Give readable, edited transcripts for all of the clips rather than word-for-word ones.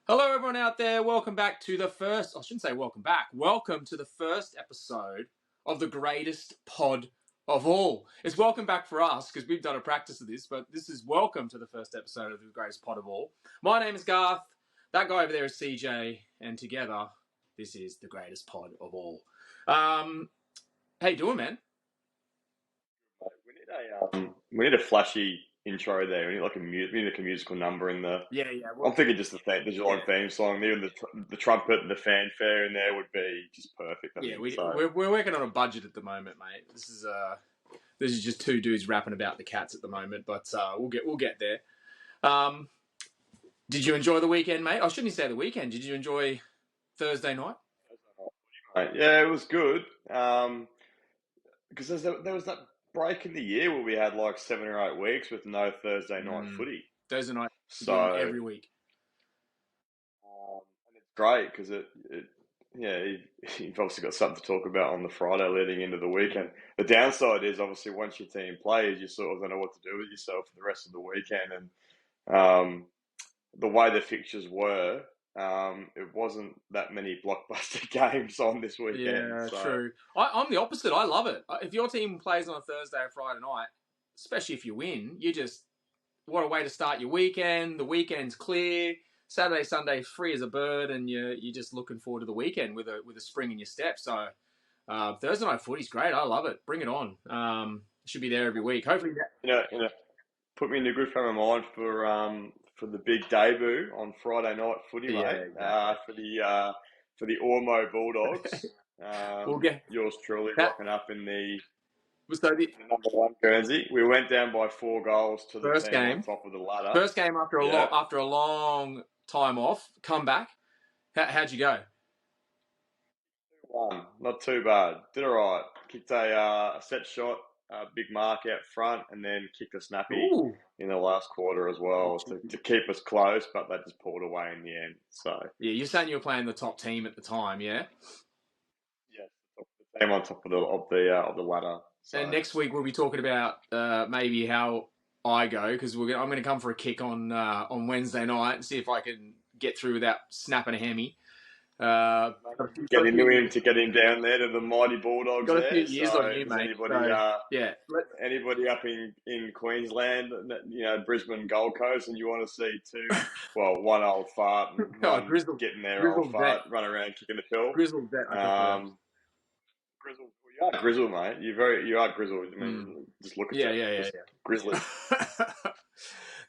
Hello, everyone out there. Welcome back to the first, I shouldn't say welcome back. Welcome to the first episode of the greatest pod of all. It's welcome back for us because we've done a practice of this, but this is welcome to the first episode of the greatest pod of all. My name is Garth. That guy over there is CJ. And together, this is the greatest pod of all. How you doing, man? We need a flashy intro there. We need like a musical number in the. Yeah. I'm thinking just the Geelong theme song. Even the trumpet and the fanfare in there would be just perfect. I think. We're working on a budget at the moment, mate. This is just two dudes rapping about the Cats at the moment, but we'll get there. Did you enjoy the weekend, mate? I shouldn't say the weekend. Did you enjoy Thursday night? Yeah, it was good. Because there was that break in the year where we had like 7 or 8 weeks with no Thursday night footy. Thursday night, So every week. and it's great because you've obviously got something to talk about on the Friday leading into the weekend. The downside is obviously once your team plays, you sort of don't know what to do with yourself for the rest of the weekend. And the way the fixtures were, it wasn't that many blockbuster games on this weekend. Yeah, so. true. I'm the opposite. I love it. If your team plays on a Thursday or Friday night, especially if you win, what a way to start your weekend. The weekend's clear. Saturday, Sunday, free as a bird, and you're just looking forward to the weekend with a spring in your step. So Thursday night footy's great. I love it. Bring it on. Should be there every week. Hopefully, Put me in a good frame of mind for the big debut on Friday night footy, mate. Exactly. For the Ormo Bulldogs. Yours truly rocking up in the number one Guernsey. We went down by 4 goals to the team on top of the ladder. First game after a long time off, come back. How'd you go? 2-1. Not too bad. Did all right. Kicked a set shot, a big mark out front, and then kicked a snappy in the last quarter as well to keep us close, but they just pulled away in the end. So yeah, you're saying you were playing the top team at the time, yeah? Yeah, the team on top of the ladder. So. And next week we'll be talking about maybe how I go because I'm going to come for a kick on Wednesday night and see if I can get through without snapping a hemi. Get into him to get him down there to the mighty Bulldogs. Got a few years on you, mate. Anybody up in Queensland, Brisbane, Gold Coast, and you want to see one old fart and one getting their old fart, run around kicking the pill. Grizzled vet. You are grizzled, mate. You are grizzled. I mean, just look at yeah. Grizzly.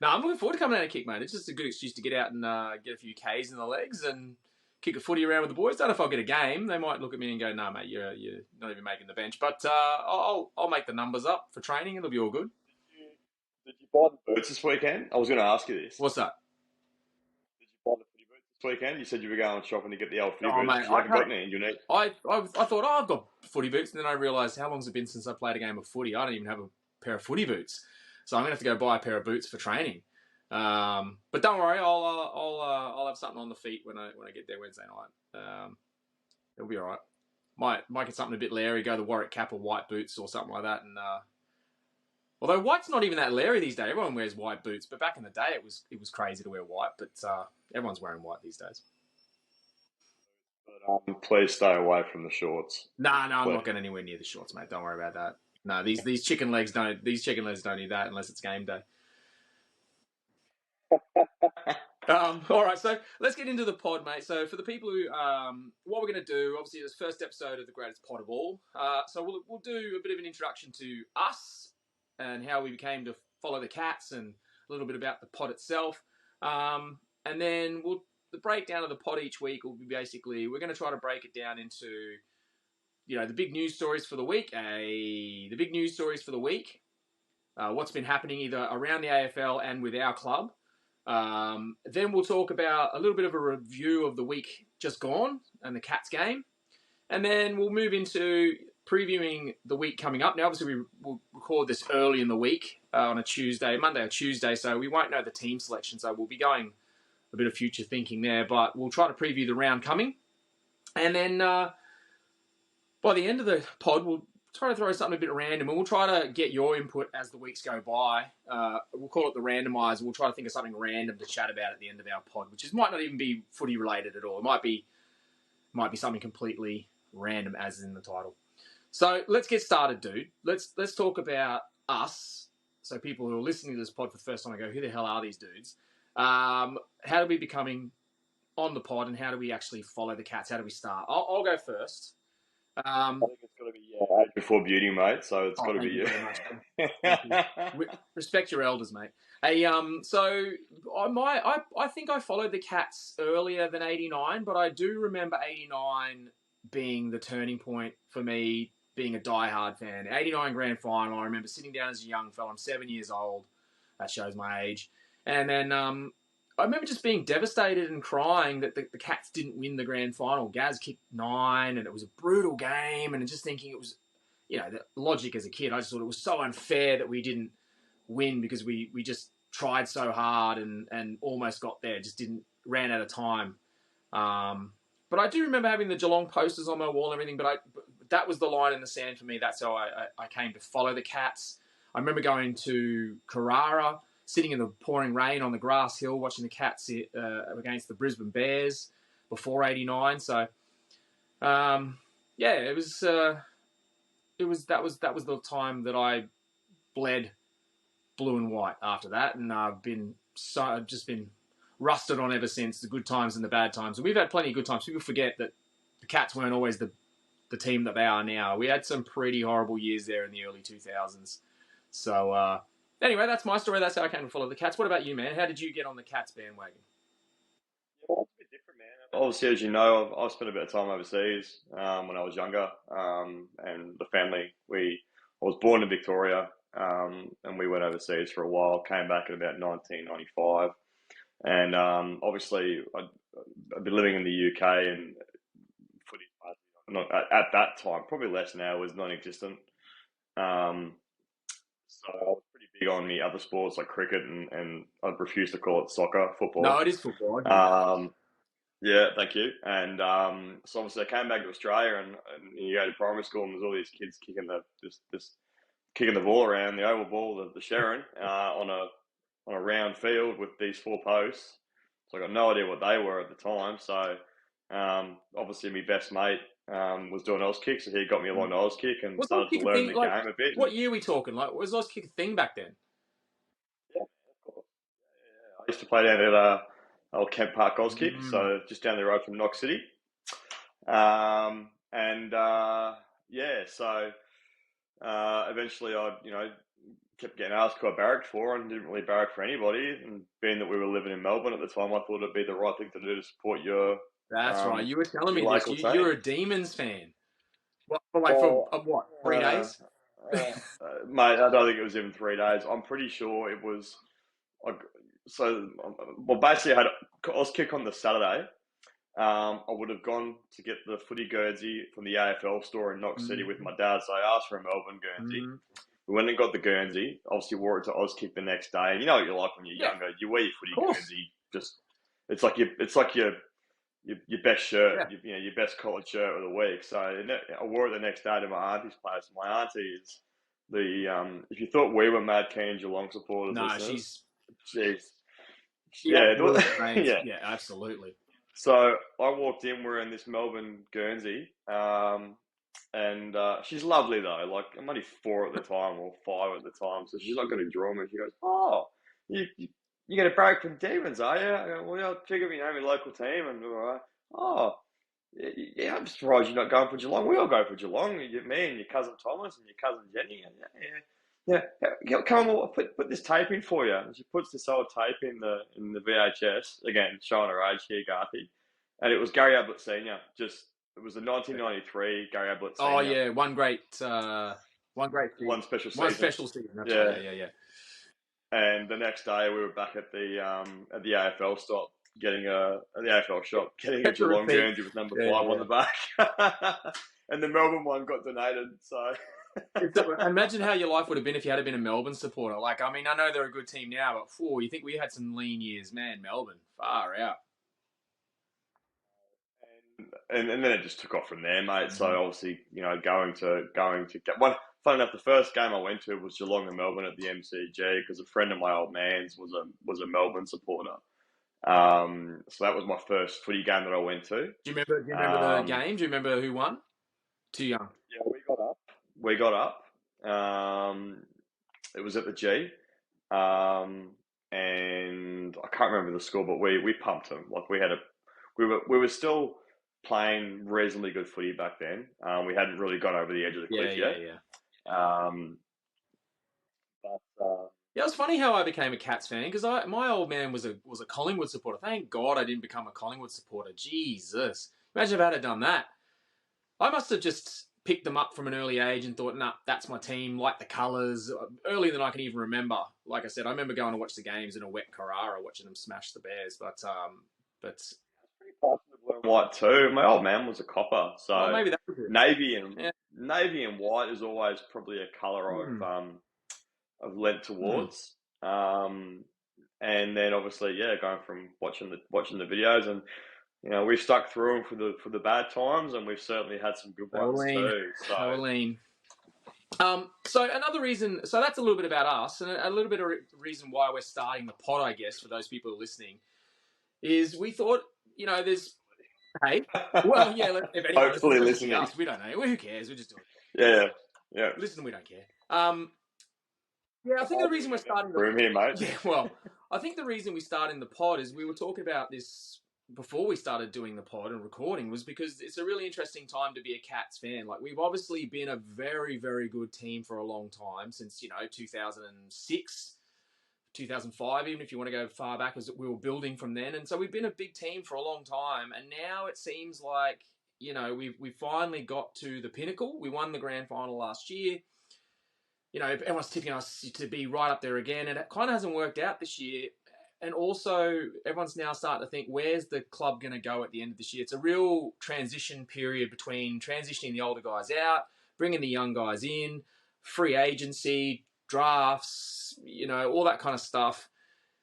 No, I'm looking forward to coming out and kick, mate. It's just a good excuse to get out and get a few Ks in the legs and kick a footy around with the boys. Don't know if I'll get a game. They might look at me and go, "Nah, mate, you're not even making the bench." But I'll make the numbers up for training. It'll be all good. Did you buy the boots this weekend? I was going to ask you this. What's that? Did you buy the footy boots this weekend? You said you were going shopping to get the old footy boots. Mate, you haven't got any. You need. I thought, I've got footy boots, and then I realised how long's it been since I played a game of footy? I don't even have a pair of footy boots, so I'm going to have to go buy a pair of boots for training. But don't worry, I'll have something on the feet when I get there Wednesday night. It'll be all right. Might get something a bit Larry, go the Warwick Kappa white boots or something like that. And although white's not even that Larry these days, everyone wears white boots. But back in the day, it was crazy to wear white. But everyone's wearing white these days. But please stay away from the shorts. No, I'm not going anywhere near the shorts, mate. Don't worry about that. No, these chicken legs don't need that unless it's game day. All right, so let's get into the pod, mate. So for the people who, what we're going to do, obviously, this first episode of the greatest pod of all. So we'll do a bit of an introduction to us and how we came to follow the Cats and a little bit about the pod itself. And then the breakdown of the pod each week will be basically, we're going to try to break it down into, the big news stories for the week. The big news stories for the week. What's been happening either around the AFL and with our club. Then we'll talk about a little bit of a review of the week just gone and the Cats game. And then we'll move into previewing the week coming up. Now, obviously, we'll record this early in the week on a Tuesday, Monday or Tuesday, so we won't know the team selection. So we'll be going a bit of future thinking there, but we'll try to preview the round coming. And then by the end of the pod, we'll try to throw something a bit random, and we'll try to get your input as the weeks go by. We'll call it the randomizer. We'll try to think of something random to chat about at the end of our pod, which might not even be footy related at all. It might be something completely random, as in the title. So let's get started, dude. Let's talk about us. So people who are listening to this pod for the first time go, who the hell are these dudes? How do we becoming on the pod, and how do we actually follow the Cats? How do we start? I'll go first. I think it's got to be age before beauty, mate. So it's got to be you. Very much. Respect your elders, mate. Hey, so I think I followed the Cats earlier than '89, but I do remember '89 being the turning point for me, being a diehard fan. '89 grand final. I remember sitting down as a young fella. I'm 7 years old. That shows my age. And then I remember just being devastated and crying that the Cats didn't win the grand final. Gaz kicked 9, and it was a brutal game. And just thinking it was, the logic as a kid, I just thought it was so unfair that we didn't win because we just tried so hard and almost got there. Just ran out of time. But I do remember having the Geelong posters on my wall and everything. But that was the line in the sand for me. That's how I came to follow the Cats. I remember going to Carrara, sitting in the pouring rain on the grass hill, watching the Cats against the Brisbane Bears before '89. So, it was that was the time that I bled blue and white after that, and I've just been rusted on ever since, the good times and the bad times. And we've had plenty of good times. People forget that the Cats weren't always the team that they are now. We had some pretty horrible years there in the early 2000s. So, anyway, that's my story. That's how I came to follow the Cats. What about you, man? How did you get on the Cats bandwagon? Well, it's a bit different, man. Obviously, as you know, I've spent a bit of time overseas when I was younger, and the family. I was born in Victoria, and we went overseas for a while. Came back in about 1995, and obviously I'd been living in the UK, and footy, not at that time, probably less now, was non-existent. So I was pretty big on the other sports like cricket, and I'd refuse to call it soccer, football. No, it is football. Yeah, thank you. And so obviously I came back to Australia, and you go to primary school, and there's all these kids kicking kicking the ball around, the oval ball, the Sharon, on a round field with these 4 posts. So I got no idea what they were at the time. So obviously my best mate was doing Auskick, so he got me along to Auskick and started to learn the game a bit. What year are we talking? Was Auskick a thing back then? Yeah, of course. Yeah. I used to play down at old Kent Park Auskick, so just down the road from Knox City. So eventually I, kept getting asked who I barracked for, and didn't really barrack for anybody. And being that we were living in Melbourne at the time, I thought it'd be the right thing to do to support your. That's right. You were telling me this. You're a Demons fan. For 3 days? Mate, I don't think it was even 3 days. I'm pretty sure it was. Basically, I had Auskick on the Saturday. I would have gone to get the footy Guernsey from the AFL store in Knox City with my dad, so I asked for a Melbourne Guernsey. We went and got the Guernsey. Obviously, wore it to Auskick the next day. And you know what you're like when you're younger. You wear your footy Guernsey. It's like your best shirt. Yeah. Your best collared shirt of the week. So I wore it the next day to my auntie's place. My auntie is if you thought we were mad keen Geelong supporters, she's yeah, absolutely. So I walked in wearing this Melbourne Guernsey, and she's lovely though. Like, I'm only 4 at the time, or 5 at the time, so she's not going to draw me. She goes, "Oh, you get a break from Demons, are you?" I go, "Well, I figure my local team." And "Oh, yeah, I'm surprised you're not going for Geelong. We all go for Geelong. Me and your cousin Thomas and your cousin Jenny." And yeah, come on, put this tape in for you. And she puts this old tape in the VHS, again, showing her age here, Garthy. And it was Gary Ablett Senior. It was the 1993 Gary Ablett Senior. Oh yeah, one special season. That's right. Yeah. And the next day we were back at the AFL stop getting a Geelong Guernsey with number 5 on the back. And the Melbourne one got donated, so. Imagine how your life would have been if you had been a Melbourne supporter. Like, I mean, I know they're a good team now, but you think we had some lean years, man. Melbourne, far out. and then it just took off from there, mate. Mm-hmm. So obviously, going to get one. Funny enough, the first game I went to was Geelong and Melbourne at the MCG because a friend of my old man's was a Melbourne supporter. So that was my first footy game that I went to. Do you remember the game? Do you remember who won? Too young. Yeah, we got up. It was at the G. And I can't remember the score, but we pumped them. Like we were still playing reasonably good footy back then. We hadn't really gone over the edge of the cliff yet. Yeah, it was funny how I became a Cats fan because my old man was a Collingwood supporter. Thank God I didn't become a Collingwood supporter. Jesus, imagine if I had done that. I must have just picked them up from an early age and thought, nah, that's my team, like the colours, earlier than I can even remember. Like I said, I remember going to watch the games in a wet Carrara, watching them smash the Bears, but it's pretty close to the blue and white too. My old man was a copper, so maybe that was it. Navy and white is always probably a colour I've lent towards. And then obviously, going from watching the videos and we've stuck through them for the bad times, and we've certainly had some good ones too. So another reason, so that's a little bit about us, and a little bit of reason why we're starting the pod, I guess, for those people listening, is we thought, there's, hey, well, yeah, if anyone hopefully listening, us, we don't know, well, who cares? We just do it. Yeah. Listen, we don't care. I think the reason we're starting room here, mate. Yeah, well, I think the reason we started the pod is we were talking about this before we started doing the pod and recording was because it's a really interesting time to be a Cats fan. Like, we've obviously been a very, very good team for a long time, since, 2006, 2005, even if you want to go far back, as we were building from then. And so we've been a big team for a long time. And now it seems like, we've finally got to the pinnacle. We won the grand final last year. Everyone's tipping us to be right up there again. And it kind of hasn't worked out this year. And also, everyone's now starting to think, where's the club going to go at the end of this year? It's a real transition period between transitioning the older guys out, bringing the young guys in, free agency, drafts, all that kind of stuff.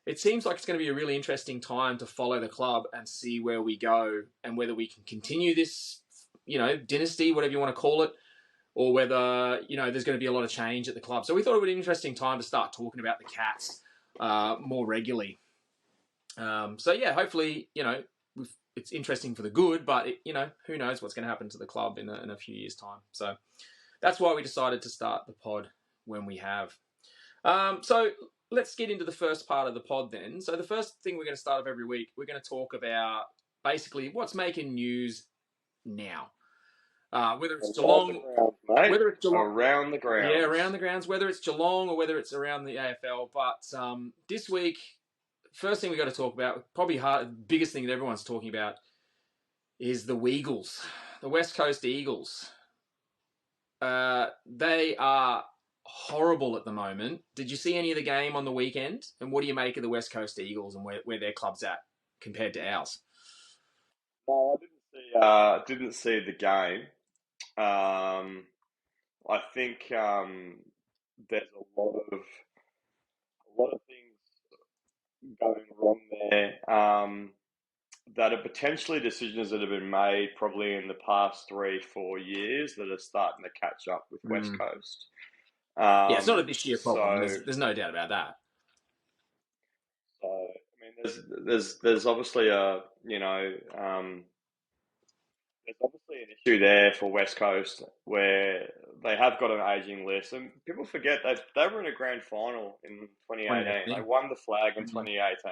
It seems like it's going to be a really interesting time to follow the club and see where we go and whether we can continue this, dynasty, whatever you want to call it, or whether, there's going to be a lot of change at the club. So we thought it would be an interesting time to start talking about the Cats more regularly. Hopefully, it's interesting for the good, but who knows what's going to happen to the club in a few years' time. So that's why we decided to start the pod when we have. So let's get into the first part of the pod then. So the first thing we're going to start off every week, we're going to talk about basically what's making news now. Whether it's Geelong, around the grounds. Yeah, around the grounds, whether it's Geelong or whether it's around the AFL. But this week, first thing we got to talk about, probably biggest thing that everyone's talking about, is the Weagles, the West Coast Eagles. They are horrible at the moment. Did you see any of the game on the weekend? And what do you make of the West Coast Eagles and where their club's at compared to ours? No, I didn't see the game. I think there's a lot of things going wrong there that are potentially decisions that have been made probably in the past 3-4 years that are starting to catch up with West Coast. It's not a this year problem. So, there's no doubt about that. So I mean, there's obviously there's obviously an issue there for West Coast where they have got an ageing list, and people forget they were in a grand final in 2018. They won the flag in 2018,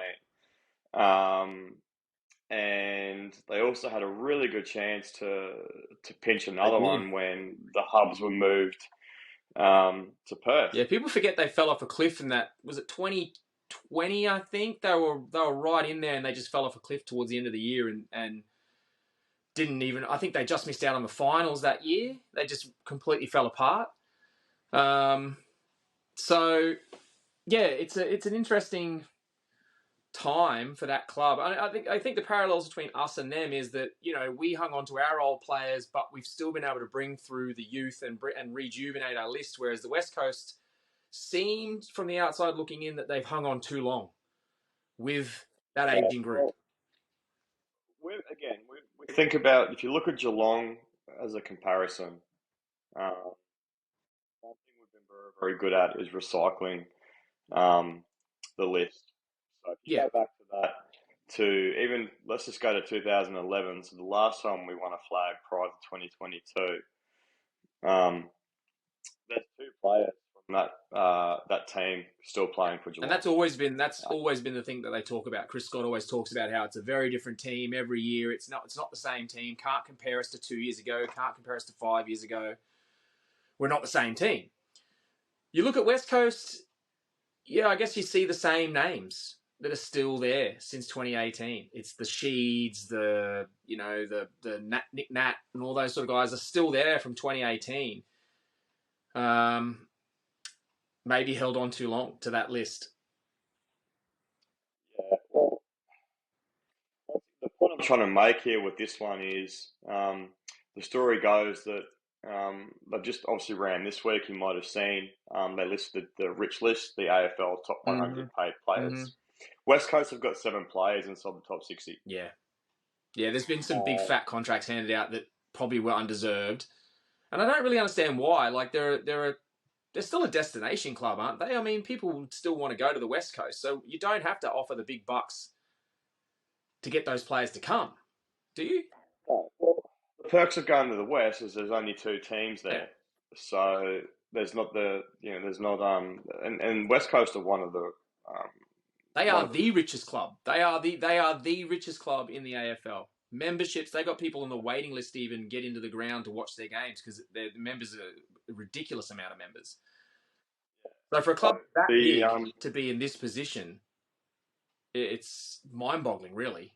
and they also had a really good chance to pinch another one when the hubs were moved to Perth. Yeah, people forget they fell off a cliff in that, was it 2020? I think they were right in there, and they just fell off a cliff towards the end of the year, and didn't even, I think they just missed out on the finals that year. They just completely fell apart. So yeah, it's an interesting time for that club. I think the parallels between us and them is that, we hung on to our old players, but we've still been able to bring through the youth and rejuvenate our list, whereas the West Coast seemed from the outside looking in that they've hung on too long with that aging group. again, we think about, if you look at Geelong as a comparison, one thing we've been very, very good at is recycling the list. So if you go back to that, even, let's just go to 2011. So the last time we won a flag prior to 2022, there's 2 players from that team still playing for Geelong. And that's always been the thing that they talk about. Chris Scott always talks about how it's a very different team every year. It's not the same team. Can't compare us to 2 years ago. Can't compare us to 5 years ago. We're not the same team. You look at West Coast, I guess you see the same names that are still there since 2018. It's the Sheeds, the Nick Nat, and all those sort of guys are still there from 2018. Maybe held on too long to that list. Yeah, well, the point I'm trying to make here with this one is the story goes that they've just obviously ran this week. You might have seen they listed the rich list, the AFL top 100 paid players. Mm-hmm. West Coast have got 7 players inside the top 60. Yeah. There's been some big fat contracts handed out that probably were undeserved, and I don't really understand why. Like they're still a destination club, aren't they? I mean, people still want to go to the West Coast, so you don't have to offer the big bucks to get those players to come, do you? Oh, well, the perks of going to the West is there's only 2 teams there, so there's not and West Coast are one of the. They are the richest club. They are the richest club in the AFL. Memberships, they got people on the waiting list to even get into the ground to watch their games because their members are a ridiculous amount of members. So for a club that big to be in this position, it's mind-boggling, really.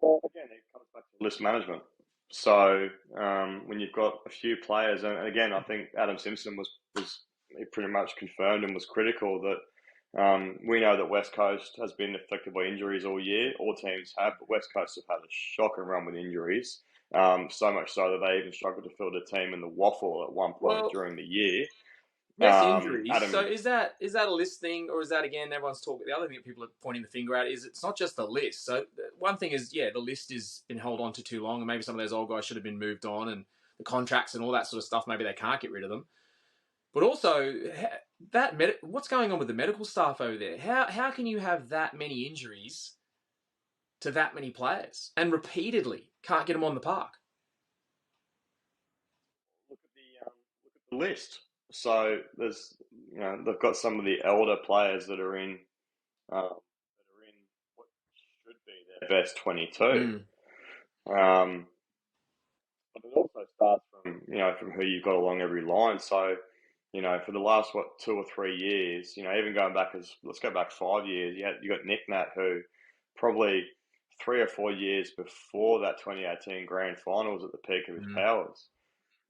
Well, again, it comes back to list management. So when you've got a few players, and again, I think Adam Simpson was pretty much confirmed and was critical that we know that West Coast has been affected by injuries all year. All teams have, but West Coast have had a shocking run with injuries. So much so that they even struggled to field a team in the waffle at one point during the year. Yes, injuries. So is that a list thing, or is that, again, everyone's talking? The other thing that people are pointing the finger at is it's not just the list. So one thing is, the list has been held on to too long, and maybe some of those old guys should have been moved on, and the contracts and all that sort of stuff, maybe they can't get rid of them. But also, what's going on with the medical staff over there? How can you have that many injuries to that many players and repeatedly can't get them on the park? Look at the list. So there's, they've got some of the elder players that are in what should be their best 22. But it also starts from who you've got along every line. So, for the last 2 or 3 years, even going back let's go back 5 years, you got Nick Nat, who probably 3 or 4 years before that 2018 grand final was at the peak of his powers.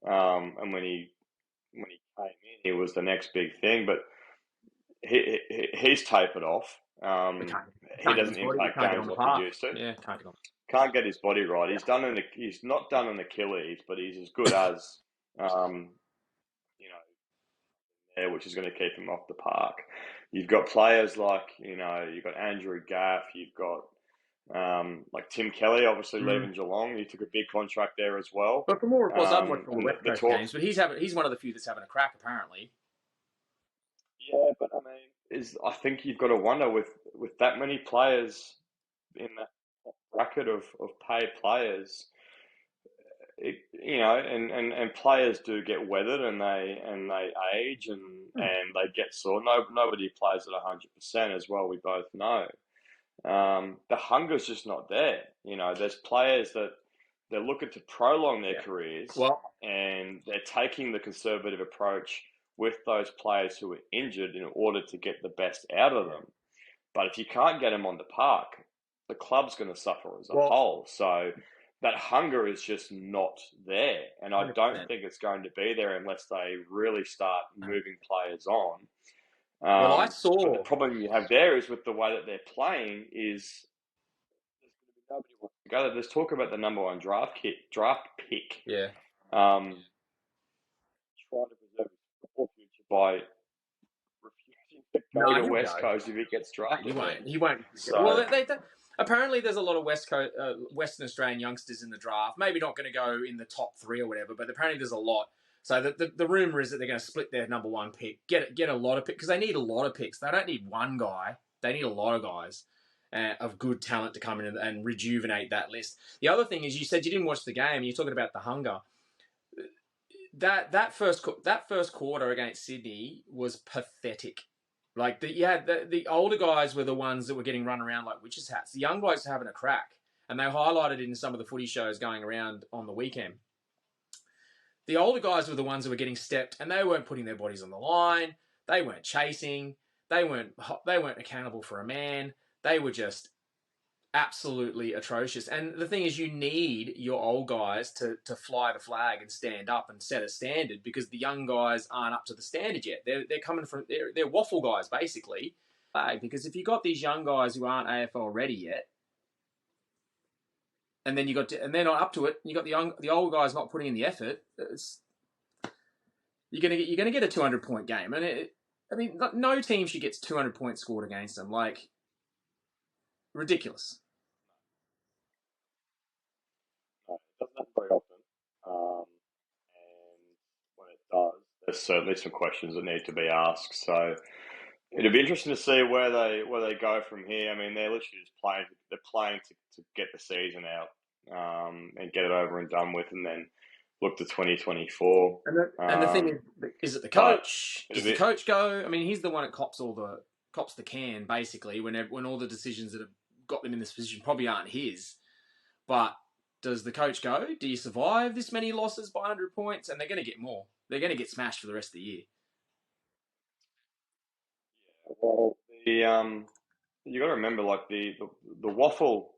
And when he came in, he was the next big thing, but he's tapered off. He doesn't impact games like he used to. Yeah, can't get his body right. He's not done an Achilles, but he's as good as there, which is going to keep him off the park. You've got players like you've got Andrew Gaff. You've got like Tim Kelly, obviously leaving Geelong. He took a big contract there as well. But for more reports, I've watched all the West Coast games, but he's one of the few that's having a crack, apparently. Yeah, but I think you've got to wonder with that many players in that bracket of paid players, and players do get weathered and they age and they get sore. Nobody plays at 100%, as well. We both know. The hunger's just not there. There's players that they're looking to prolong their careers, and they're taking the conservative approach with those players who are injured in order to get the best out of them. But if you can't get them on the park, the club's going to suffer as a whole. So that hunger is just not there. And I don't think it's going to be there unless they really start moving players on. I saw... But the problem you have there is with the way that they're playing is there's going to be nobody wants to go there. There's talk about the number 1 draft pick. Yeah. Trying to preserve his football future by refusing to go to West Coast if he gets drafted. He won't. So, apparently there's a lot of Western Australian youngsters in the draft. Maybe not going to go in the top 3 or whatever, but apparently there's a lot. So the rumor is that they're going to split their number 1 pick, get a lot of picks, because they need a lot of picks. They don't need one guy. They need a lot of guys of good talent to come in and rejuvenate that list. The other thing is, you said you didn't watch the game. You're talking about the hunger. That first quarter against Sydney was pathetic. Like the older guys were the ones that were getting run around like witches' hats. The young guys were having a crack, and they highlighted it in some of the footy shows going around on the weekend. The older guys were the ones that were getting stepped, and they weren't putting their bodies on the line. They weren't chasing. They weren't accountable for a man. They were just absolutely atrocious. And the thing is, you need your old guys to fly the flag and stand up and set a standard, because the young guys aren't up to the standard yet. They're coming from they're waffle guys basically. Because if you got these young guys who aren't AFL ready yet, and then and they're not up to it, you got the old guys not putting in the effort, you're gonna get a 200-point game. And no team should get 200 points scored against them. Like, ridiculous. No, it doesn't happen very often. And when it does, there's certainly some questions that need to be asked. So it'll be interesting to see where they go from here. I mean, they're literally just playing. They're playing to get the season out and get it over and done with, and then look to 2024. And the thing is it the coach? Does the coach go? I mean, he's the one that cops the can basically when all the decisions that have got them in this position probably aren't his. But does the coach go? Do you survive this many losses by 100 points? And they're going to get more. They're going to get smashed for the rest of the year. Yeah, well, you got to remember, like the waffle,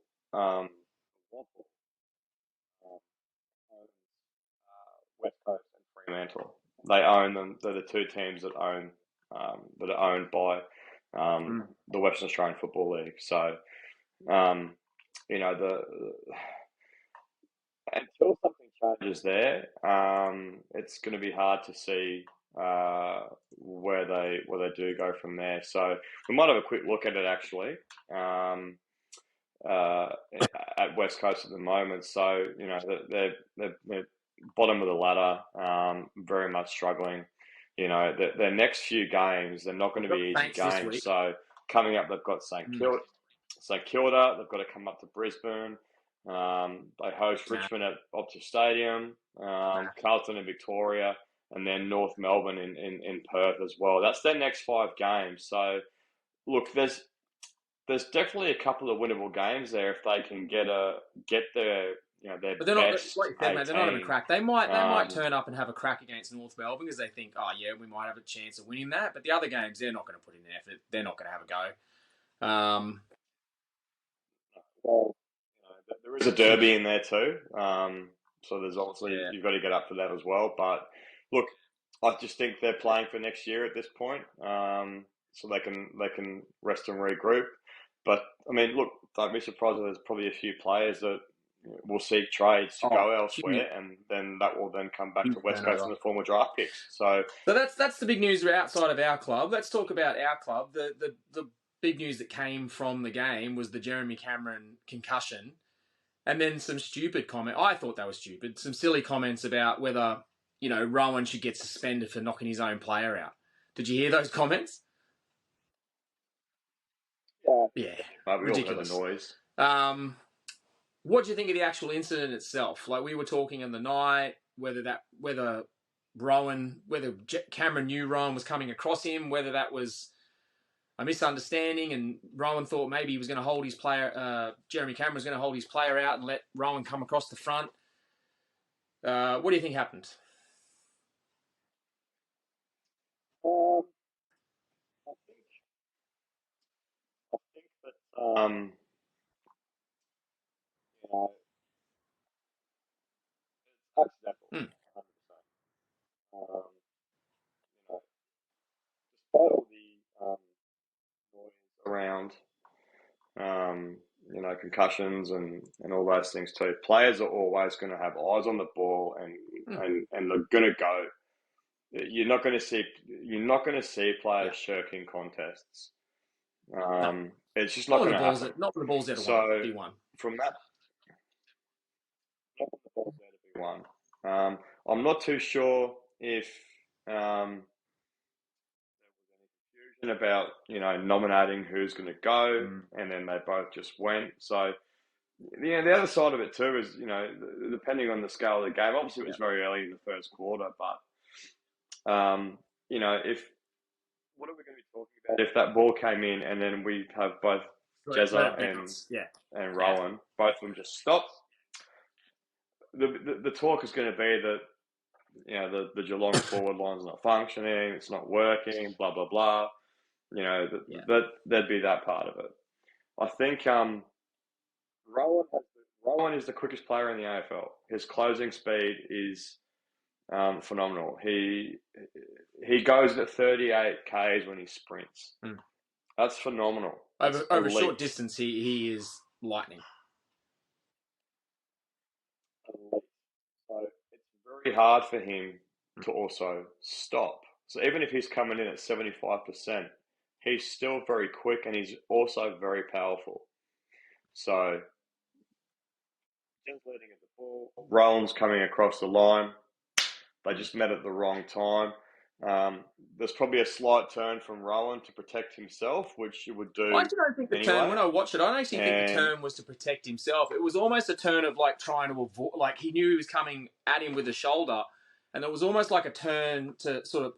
West Coast and Fremantle. They own them. They're the 2 teams that are owned by the Western Australian Football League. So, until something changes there, it's going to be hard to see where they do go from there. So we might have a quick look at it actually. At West Coast at the moment, so they're bottom of the ladder, very much struggling. Their next few games, they're not going to be easy games. So coming up, they've got St Kilda. They've got to come up to Brisbane. They host Richmond at Optus Stadium, Carlton in Victoria, and then North Melbourne in Perth as well. That's their next 5 games. So look, there's definitely a couple of winnable games there if they can get their but they're best. Not, like you said, mate, they're not having a crack. They might turn up and have a crack against North Melbourne because they think, oh yeah, we might have a chance of winning that. But the other games, they're not going to put in the effort. They're not going to have a go. Well, there is a derby in there too. So there's obviously you've got to get up for that as well. But look, I just think they're playing for next year at this point, so they can rest and regroup. But I mean, look, don't be surprised if there's probably a few players that will seek trades to go elsewhere, and then that will then come back to West Coast in the form of draft picks. So that's the big news outside of our club. Let's talk about our club. The big news that came from the game was the Jeremy Cameron concussion, and then some stupid comment. I thought that was stupid. Some silly comments about whether Rowan should get suspended for knocking his own player out. Did you hear those comments? Yeah, ridiculous. We all heard the noise. What do you think of the actual incident itself? Like, we were talking in the night whether Cameron knew Rowan was coming across him, whether that was a misunderstanding, and Rowan thought maybe he was going to hold his player. Jeremy Cameron was going to hold his player out and let Rowan come across the front. What do you think happened? I think that it's accidental. 100%. Despite all the noise around, concussions and all those things too, players are always going to have eyes on the ball and they're going to go. You're not going to see players shirking contests. It's just not going to happen. Not when the ball's out of B1. From that, not when the ball's out of B1. I'm not too sure if there was any confusion about nominating who's going to go, and then they both just went. So the other side of it too is depending on the scale of the game. Obviously, it was very early in the first quarter, but if what are we going to be talking about if that ball came in and then we have both Jezza and Rowan, both of them just stop? The talk is going to be that the Geelong forward line's not functioning, it's not working, blah blah blah. There'd be that part of it. I think Rowan is the quickest player in the AFL. His closing speed is phenomenal. He goes at 38 k's when he sprints. That's phenomenal. Over short distance, he is lightning. So it's very hard for him to also stop. So even if he's coming in at 75%, he's still very quick and he's also very powerful. So just leading at the ball, Rowan's coming across the line. They just met at the wrong time. There's probably a slight turn from Rowan to protect himself, which you would do. I don't think the turn, when I watched it, I don't actually think the turn was to protect himself. It was almost a turn of trying to avoid, he knew he was coming at him with the shoulder, and it was almost like a turn to sort of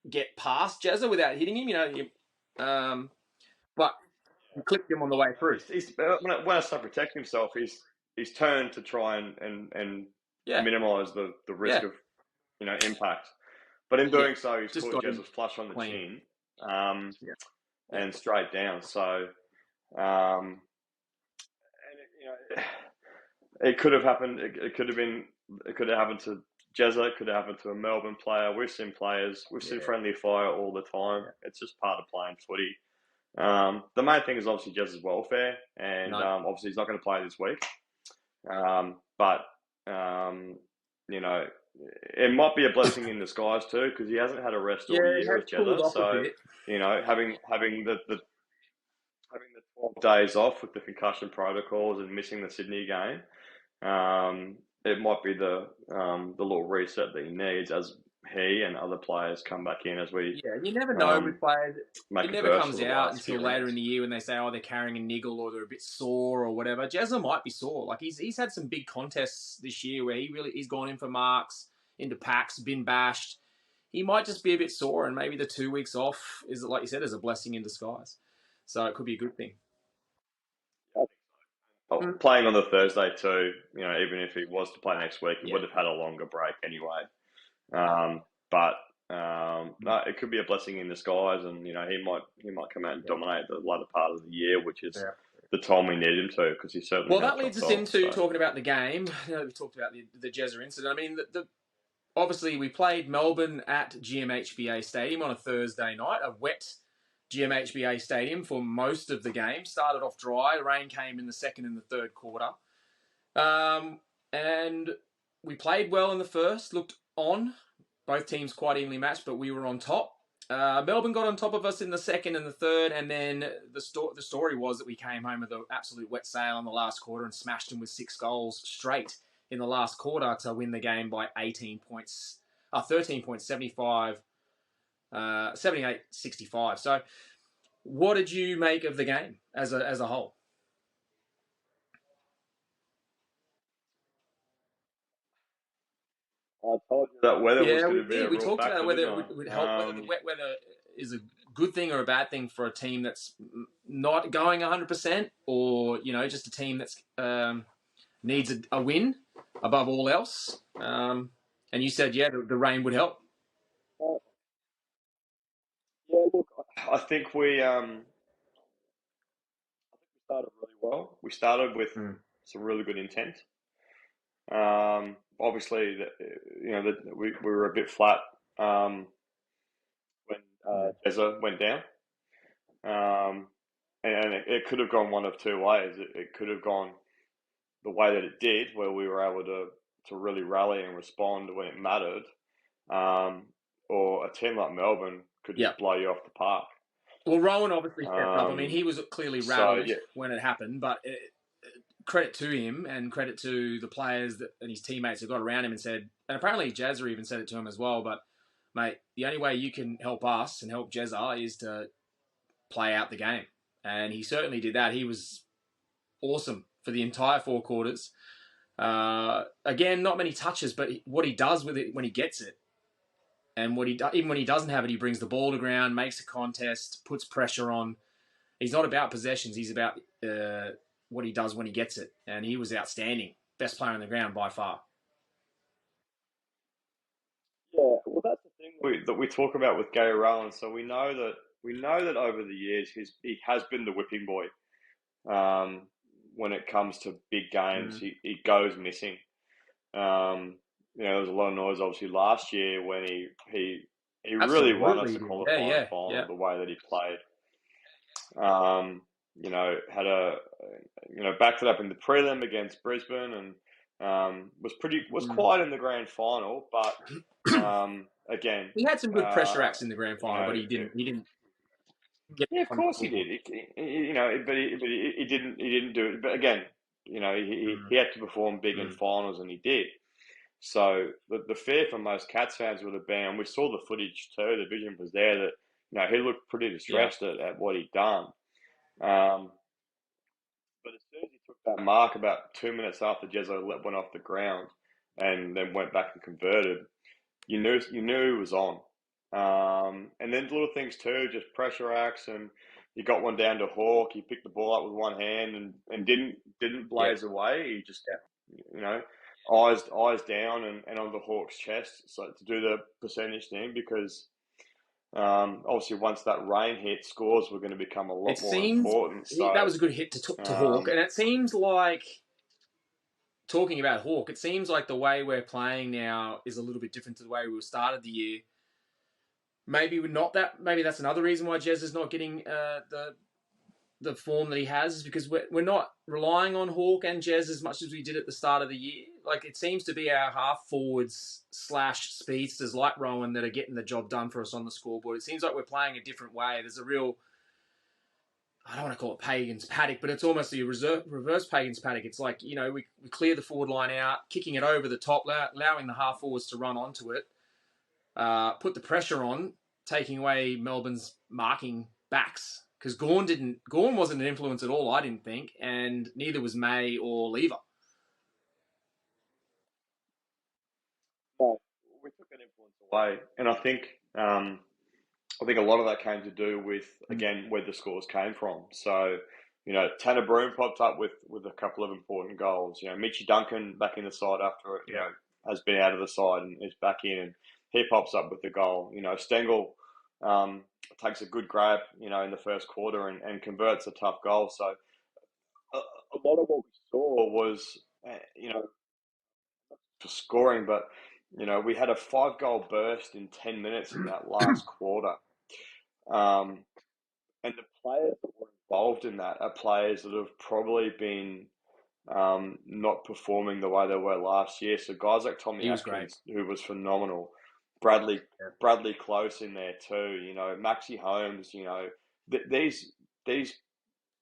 get past Jezza without hitting him, but he clipped him on the way through. When I say protect himself, he's turned to try and minimise the risk of impact. But in doing so, he's caught Jezza's flush on the chin and straight down. So, it could have happened. It could have happened to Jezza. It could have happened to a Melbourne player. We've seen friendly fire all the time. It's just part of playing footy. The main thing is obviously Jezza's welfare, and obviously he's not going to play this week. But it might be a blessing in disguise too, because he hasn't had a rest all year with Jezza. So having the 12 days off with the concussion protocols and missing the Sydney game, it might be the little reset that he needs as he and other players come back in as we. Yeah, you never know with players. It never comes out until later in the year when they say, they're carrying a niggle or they're a bit sore or whatever. Jezza might be sore. He's had some big contests this year where he's gone in for marks, into packs, been bashed. He might just be a bit sore, and maybe the 2 weeks off is, like you said, is a blessing in disguise. So it could be a good thing. Playing on the Thursday too, even if he was to play next week, he would have had a longer break anyway. But it could be a blessing in disguise, and he might come out and dominate the latter part of the year, which is the time we need him to, because he certainly. Well, that leads us into talking about the game. We talked about the Jezza incident. I mean, obviously we played Melbourne at GMHBA Stadium on a Thursday night, a wet GMHBA Stadium for most of the game. Started off dry. Rain came in the second and the third quarter. And we played well in the first, looked on. Both teams quite evenly matched, but we were on top. Melbourne got on top of us in the second and the third, and then the story was that we came home with an absolute wet sail in the last quarter and smashed them with 6 goals straight in the last quarter to win the game by 18 points, 13.75, 78-65. So what did you make of the game as a whole? I told you that weather was going to be a real we talked factor, about whether it would help, whether the wet weather is a good thing or a bad thing for a team that's not going 100%, or just a team that's needs a win above all else. And you said, the rain would help. Look, I think we started really well. We started with some really good intent. Obviously, we were a bit flat when Jezza went down, and it could have gone one of two ways. It could have gone the way that it did, where we were able to really rally and respond when it mattered, or a team like Melbourne could just blow you off the park. Well, Rowan obviously stepped up. I mean, he was clearly rattled when it happened, but credit to him and credit to the players and his teammates who got around him and said, and apparently Jazza even said it to him as well, but mate, the only way you can help us and help Jezza is to play out the game. And he certainly did that. He was awesome for the entire 4 quarters. Again, not many touches, but what he does with it when he gets it, and even when he doesn't have it, he brings the ball to ground, makes a contest, puts pressure on. He's not about possessions. He's about what he does when he gets it. And he was outstanding. Best player on the ground by far. Yeah, well, that's the thing that we talk about with Gary Rowan. So we know that over the years he has been the whipping boy. When it comes to big games, he goes missing. There was a lot of noise obviously last year when he really won us the qualifying final the way that he played. Had backed it up in the prelim against Brisbane and was quiet in the grand final, but again, he had some good pressure acts in the grand final, but he didn't get. Yeah, of course he did. But he didn't do it. But again, he had to perform big in finals, and he did. So the fear for most Cats fans would have been, and we saw the footage too. The vision was there that he looked pretty distressed at what he'd done. But as soon as he took that mark about 2 minutes after Jezza went off the ground and then went back and converted, you knew he was on. And then little things too, just pressure acts, and he got one down to Hawk. He picked the ball up with one hand and didn't blaze away. He just eyes down and on the Hawk's chest, so to do the percentage thing, because obviously once that rain hit, scores were going to become a lot more important. So that was a good hit to Hawk, and it seems like, talking about Hawk, it seems like the way we're playing now is a little bit different to the way we started the year. Maybe that's another reason why Jez is not getting the form that he has, is because we're not relying on Hawk and Jez as much as we did at the start of the year. Like, it seems to be our half forwards / speedsters like Rowan that are getting the job done for us on the scoreboard. It seems like we're playing a different way. There's a real, I don't want to call it Pagan's paddock, but it's almost a reverse Pagan's paddock. It's like, we clear the forward line out, kicking it over the top, allowing the half forwards to run onto it, put the pressure on, taking away Melbourne's marking backs. Because Gawn wasn't an influence at all, I didn't think, and neither was May or Lever. Well, we took that influence away, and I think a lot of that came to do with, again, where the scores came from. So, Tanner Broome popped up with a couple of important goals. Mitchie Duncan back in the side after has been out of the side and is back in, and he pops up with the goal. Stengel takes a good grab, in the first quarter and converts a tough goal. So a lot of what we saw was, for scoring, but, we had a 5-goal burst in 10 minutes in that last quarter. And the players that were involved in that are players that have probably been not performing the way they were last year. So guys like Tommy Atkins, who was phenomenal, Bradley Close in there too, Maxi Holmes, these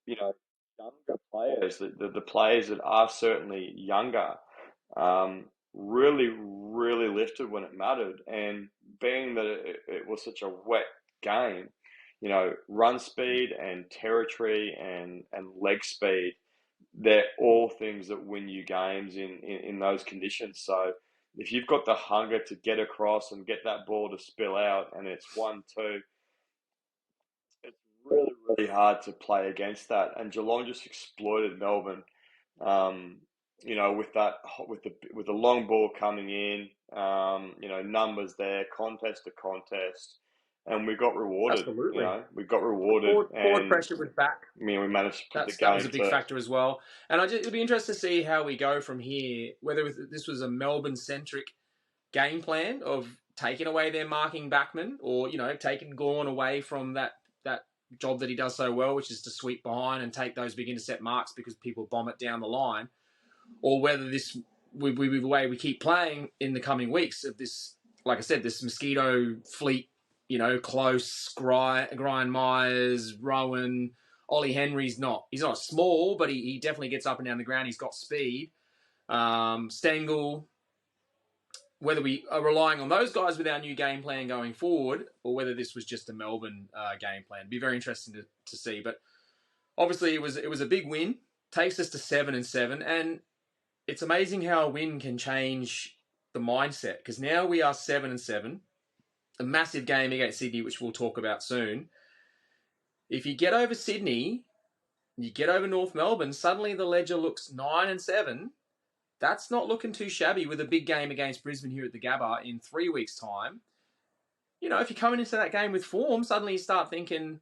younger players, the players that are certainly younger, really, really lifted when it mattered. And being that it was such a wet game, run speed and territory and leg speed, they're all things that win you games in those conditions. So if you've got the hunger to get across and get that ball to spill out and it's 1-2, it's really, really hard to play against that. And Geelong just exploited Melbourne, with the long ball coming in, numbers there, contest to contest. And we got rewarded. Absolutely. We got rewarded. Forward pressure was back. We managed to put the game. That was a big factor as well. And it'll be interesting to see how we go from here, whether this was a Melbourne-centric game plan of taking away their marking backman or, taking Gawn away from that job that he does so well, which is to sweep behind and take those big intercept marks because people bomb it down the line, or whether this will be the way we keep playing in the coming weeks of this, like I said, this mosquito fleet close. Brian Myers, Rowan, Ollie Henry's not. He's not small, but he definitely gets up and down the ground. He's got speed. Stengel. Whether we are relying on those guys with our new game plan going forward, or whether this was just a Melbourne game plan, it'd be very interesting to see. But obviously, it was a big win. Takes us to 7-7, and it's amazing how a win can change the mindset, because now we are 7-7, a massive game against Sydney, which we'll talk about soon. If you get over Sydney, you get over North Melbourne, suddenly the ledger looks 9-7. That's not looking too shabby with a big game against Brisbane here at the Gabba in 3 weeks' time. If you're coming into that game with form, suddenly you start thinking,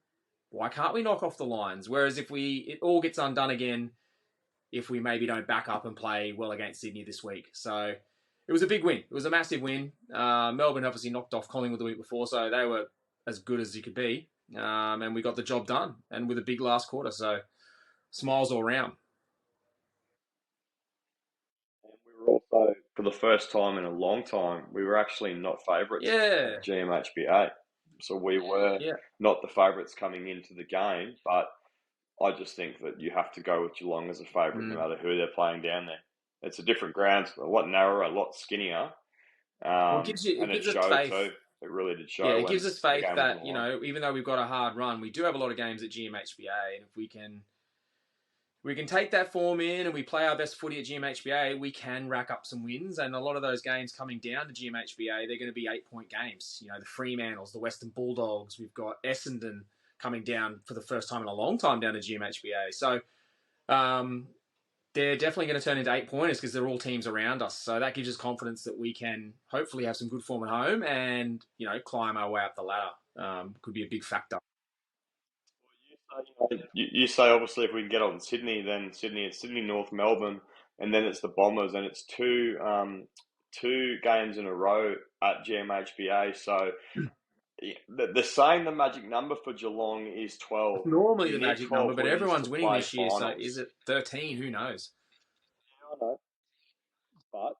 why can't we knock off the Lions? Whereas it all gets undone again if we maybe don't back up and play well against Sydney this week. So it was a big win. It was a massive win. Melbourne obviously knocked off Collingwood the week before, so they were as good as you could be. And we got the job done, and with a big last quarter. So smiles all round. Also, for the first time in a long time, we were actually not favourites at GMHBA. So we were not the favourites coming into the game, but I just think that you have to go with Geelong as a favourite no matter who they're playing down there. It's a different ground, a lot narrower, a lot skinnier. And it showed faith. Too. It really did show. Yeah, it gives us faith that, even though we've got a hard run, we do have a lot of games at GMHBA, and if we can take that form in and we play our best footy at GMHBA, we can rack up some wins. And a lot of those games coming down to GMHBA, they're going to be 8-point games. The Fremantles, the Western Bulldogs. We've got Essendon coming down for the first time in a long time down to GMHBA. So they're definitely going to turn into 8-pointers because they're all teams around us. So that gives us confidence that we can hopefully have some good form at home and, climb our way up the ladder. Could be a big factor. You say, obviously, if we can get on Sydney, then Sydney, North Melbourne, and then it's the Bombers, and it's two games in a row at GMHBA. So they're saying the magic number for Geelong is 12. It's normally the magic number, but everyone's winning this year, so is it 13? Who knows? I know. But,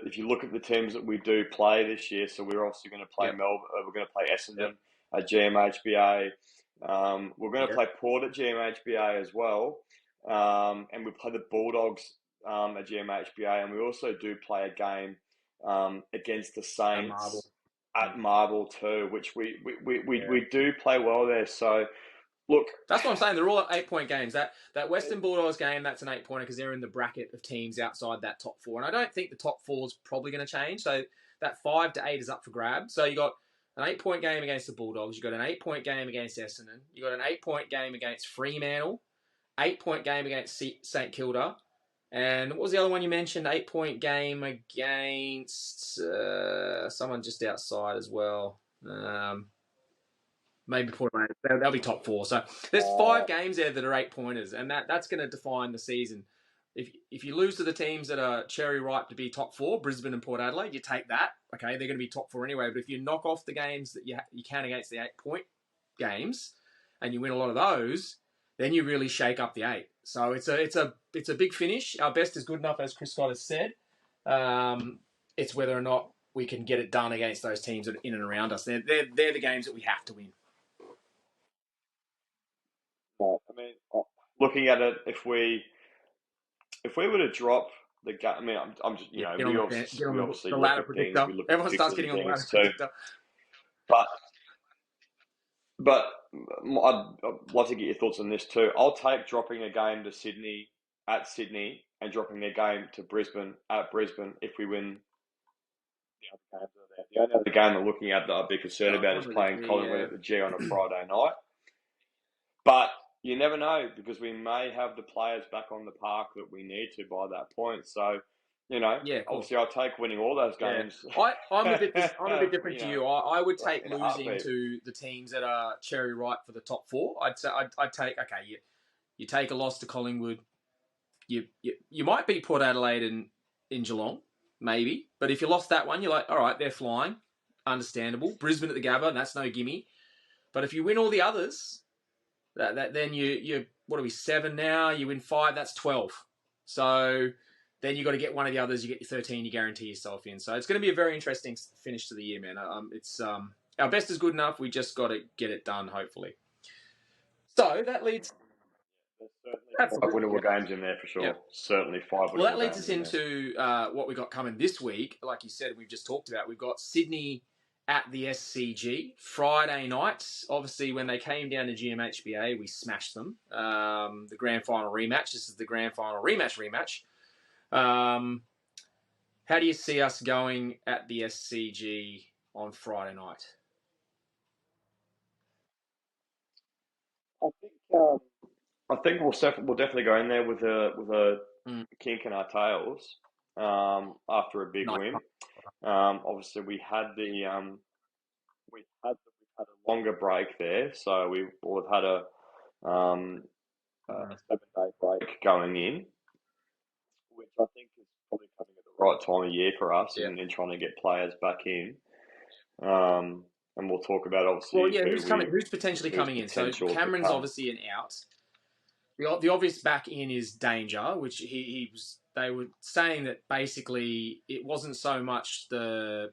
if you look at the teams that we do play this year, so we're obviously going to play Melbourne, we're going to play Essendon at GMHBA. We're going to play Port at GMHBA as well, and we play the Bulldogs at GMHBA, and we also do play a game against the Saints at Marble too, which we do play well there. So look, that's what I'm saying. They're all 8-point games. That Western Bulldogs game, that's an 8-pointer because they're in the bracket of teams outside that top 4, and I don't think the top 4 is probably going to change. So that 5 to 8 is up for grabs. So you got an 8-point game against the Bulldogs. You got an 8-point game against Essendon. You got an 8-point game against Fremantle. 8-point game against St Kilda. And what was the other one you mentioned? 8-point game against someone just outside as well. Maybe Port Adelaide. They'll be top 4. So there's 5 games there that are 8-pointers, and that's going to define the season. If you lose to the teams that are cherry ripe to be top 4, Brisbane and Port Adelaide, you take that. Okay, they're going to be top 4 anyway. But if you knock off the games that you can against the 8-point games, and you win a lot of those, then you really shake up the 8. So it's a big finish. Our best is good enough, as Chris Scott has said. It's whether or not we can get it done against those teams that are in and around us. They're the games that we have to win. I mean, looking at it, if we were to drop the game, I mean, I'm just, we obviously the ladder predictor. Everyone starts getting on the ladder predictor. But I'd love to get your thoughts on this too. I'll take dropping a game to Sydney at Sydney and dropping a game to Brisbane at Brisbane if we win the other games that are there. The only other game I'm looking at that I'd be concerned about is playing Collingwood at the G on a Friday night. But you never know, because we may have the players back on the park that we need to by that point. So, obviously I'll take winning all those games. Yeah. I'm a bit different to you. I would take losing to the teams that are cherry ripe for the top 4. I'd take, you take a loss to Collingwood. You might beat Port Adelaide in Geelong, maybe. But if you lost that one, you're like, all right, they're flying. Understandable. Brisbane at the Gabba, that's no gimme. But if you win all the others, then you what are we, 7 now? You win 5, that's 12. So then you got to get one of the others. You get your 13. You guarantee yourself in. So it's going to be a very interesting finish to the year, man. our best is good enough. We just got to get it done, hopefully. So that leads. There's certainly 5 winnable games in there for sure. Yep. Certainly 5 winnable games. Well, that leads us into what we got coming this week. Like you said, we've just talked about. We've got Sydney at the SCG Friday night. Obviously, when they came down to GMHBA, we smashed them. The grand final rematch. This is the grand final rematch. How do you see us going at the SCG on Friday night? I think we'll definitely go in there with a kink in our tails after a big win. Obviously, we had a longer break there, so we've had a 7-day break going in, which I think is probably coming at the right time of year for us in trying to get players back in. And we'll talk about obviously. Well, yeah, who's potentially coming in? So Cameron's obviously an out. The obvious back in is Danger, which he was. They were saying that basically it wasn't so much the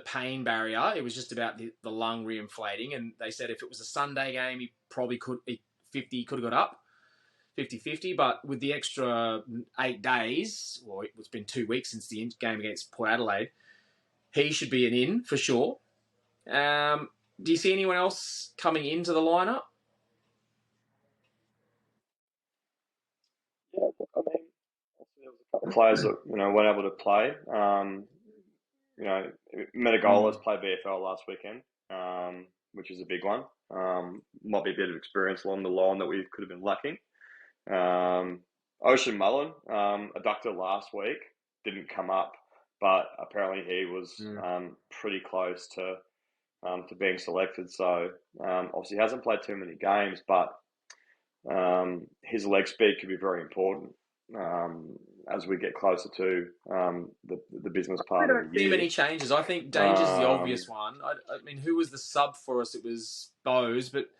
pain barrier; it was just about the lung reinflating. And they said if it was a Sunday game, he probably could have got up 50-50. But with the extra 8 days, or it's been 2 weeks since the game against Port Adelaide, he should be an in for sure. Do you see anyone else coming into the lineup? Yeah, I mean, there was a couple of players that weren't able to play. Metagola's played VFL last weekend, which is a big one. Might be a bit of experience along the line that we could have been lacking. Ocean Mullen, adductor last week, didn't come up, but apparently he was pretty close to being selected. So obviously he hasn't played too many games, but his leg speed could be very important as we get closer to the business part of the year. I don't see many changes. I think Danger's the obvious one. I mean, who was the sub for us? It was Bowes, but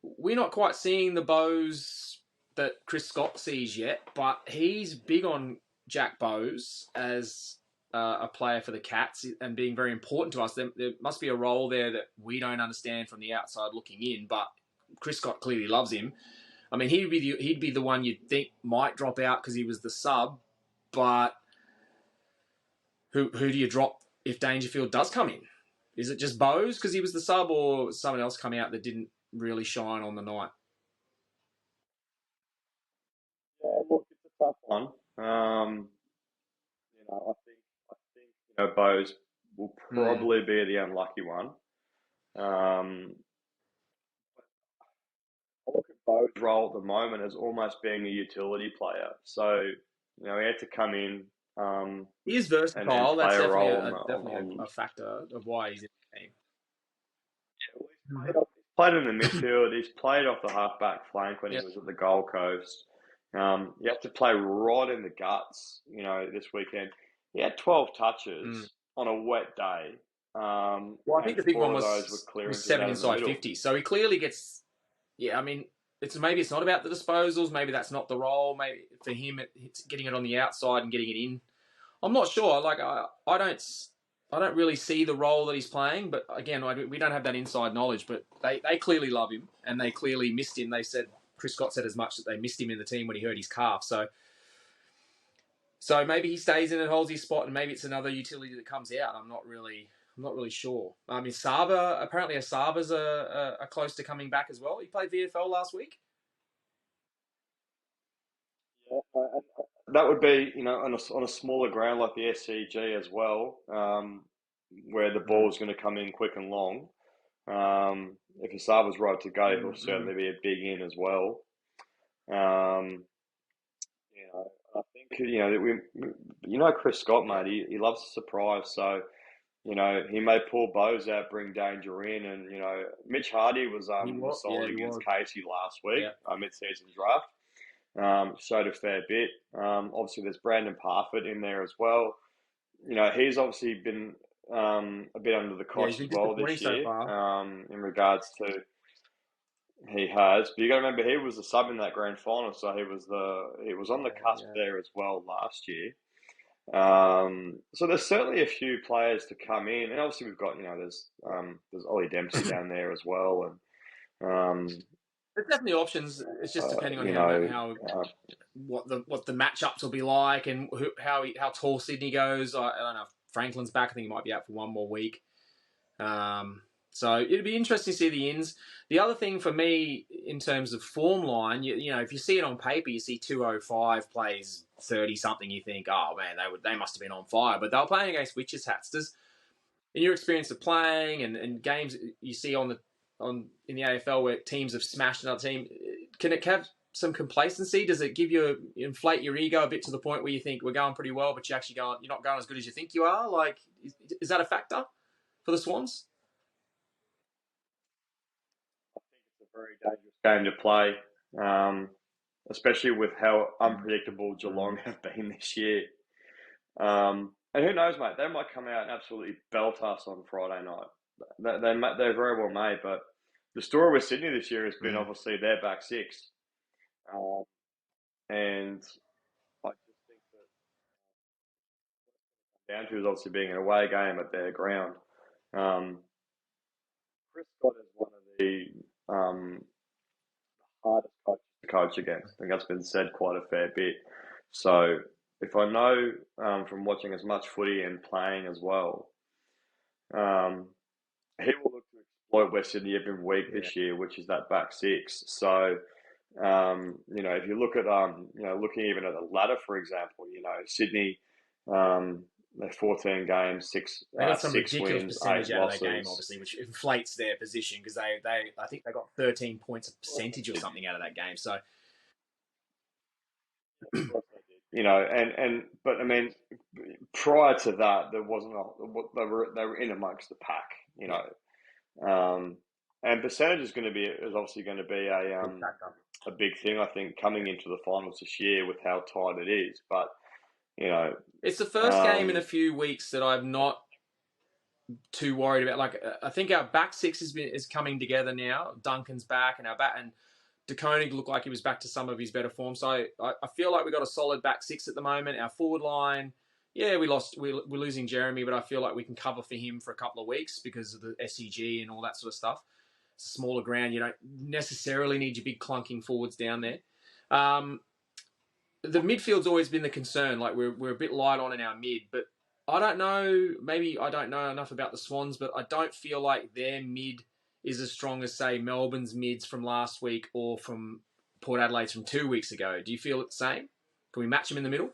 we're not quite seeing the Bowes that Chris Scott sees yet. But he's big on Jack Bowes as a player for the Cats and being very important to us. There must be a role there that we don't understand from the outside looking in, but Chris Scott clearly loves him. I mean, he'd be the one you'd think might drop out because he was the sub, but who do you drop if Dangerfield does come in? Is it just Bowes because he was the sub, or someone else come out that didn't really shine on the night? Yeah, look, it's a tough one. I think Bowes will probably be the unlucky one. I look at Bowes' role at the moment as almost being a utility player. So, he had to come in. He is versatile. That's definitely a factor of why he's in the team. Yeah, he's played in the midfield. He's played off the half-back flank when he was at the Gold Coast. You have to play right in the guts, this weekend. He had 12 touches on a wet day. Well, I think the big one was 7 inside 50. So he clearly gets... Yeah, I mean, maybe it's not about the disposals. Maybe that's not the role. Maybe for him, it's getting it on the outside and getting it in. I'm not sure. Like I don't really see the role that he's playing. But again, we don't have that inside knowledge. But they clearly love him and they clearly missed him. They said Chris Scott said as much that they missed him in the team when he hurt his calf. So maybe he stays in and holds his spot, and maybe it's another utility that comes out. I'm not really sure. I mean, apparently Sava's are close to coming back as well. He played VFL last week. Yeah, that would be, on a smaller ground like the SCG as well, where the ball is going to come in quick and long. If Sava's right to go, he'll certainly be a big in as well. I think Chris Scott, mate. He loves a surprise, so. He may pull Bowes out, bring Danger in, and Mitch Hardy was solid against Casey last week, mid-season draft. Showed a fair bit. Obviously, there's Brandon Parfitt in there as well. He's obviously been a bit under the cosh as well this year in regards to he has. But you got to remember he was a sub in that grand final, so he was on the cusp there as well last year. So there's certainly a few players to come in, and obviously we've got there's Ollie Dempsey down there as well, and there's definitely options. It's just depending on what the matchups will be like and how tall Sydney goes. I don't know if Franklin's back. I think he might be out for one more week. So it'd be interesting to see the ins. The other thing for me in terms of form line, you know, if you see it on paper, you see 205 plays 30 something, you think, oh man, they must have been on fire. But they were playing against witches hats. In your experience of playing and games you see in the AFL where teams have smashed another team, can it have some complacency? Does it inflate your ego a bit to the point where you think we're going pretty well, but you're not going as good as you think you are? Like, is that a factor for the Swans? It's a very dangerous game to play, especially with how unpredictable Geelong have been this year. And who knows, mate? They might come out and absolutely belt us on Friday night. They very well may, but the story with Sydney this year has been obviously their back six. And I just think that down to is obviously being an away game at their ground. Chris Scott is one of the hardest coaches to coach against. I think that's been said quite a fair bit. So if I know from watching as much footy and playing as well, he will look to exploit West Sydney every week this year, which is that back six. So, if you look at, looking even at the ladder, for example, Sydney, they're 14 games, they got some six ridiculous wins, percentage out losses. of that game, obviously, which inflates their position because I think they got 13 points of percentage or something out of that game. So, but I mean, prior to that, there wasn't they were in amongst the pack, and percentage is obviously going to be a big thing, I think, coming into the finals this year with how tight it is. But it's the first game in a few weeks that I'm not too worried about. Like, I think our back six is coming together now. Duncan's back, and De Koning looked like he was back to some of his better form. So I feel like we got a solid back six at the moment. Our forward line, we're losing Jeremy, but I feel like we can cover for him for a couple of weeks because of the SCG and all that sort of stuff. It's a smaller ground. You don't necessarily need your big clunking forwards down there. The midfield's always been the concern. Like, we're a bit light on in our mid, but I don't know. Maybe I don't know enough about the Swans, but I don't feel like their mid is as strong as, say, Melbourne's mids from last week or from Port Adelaide's from 2 weeks ago. Do you feel it the same? Can we match them in the middle?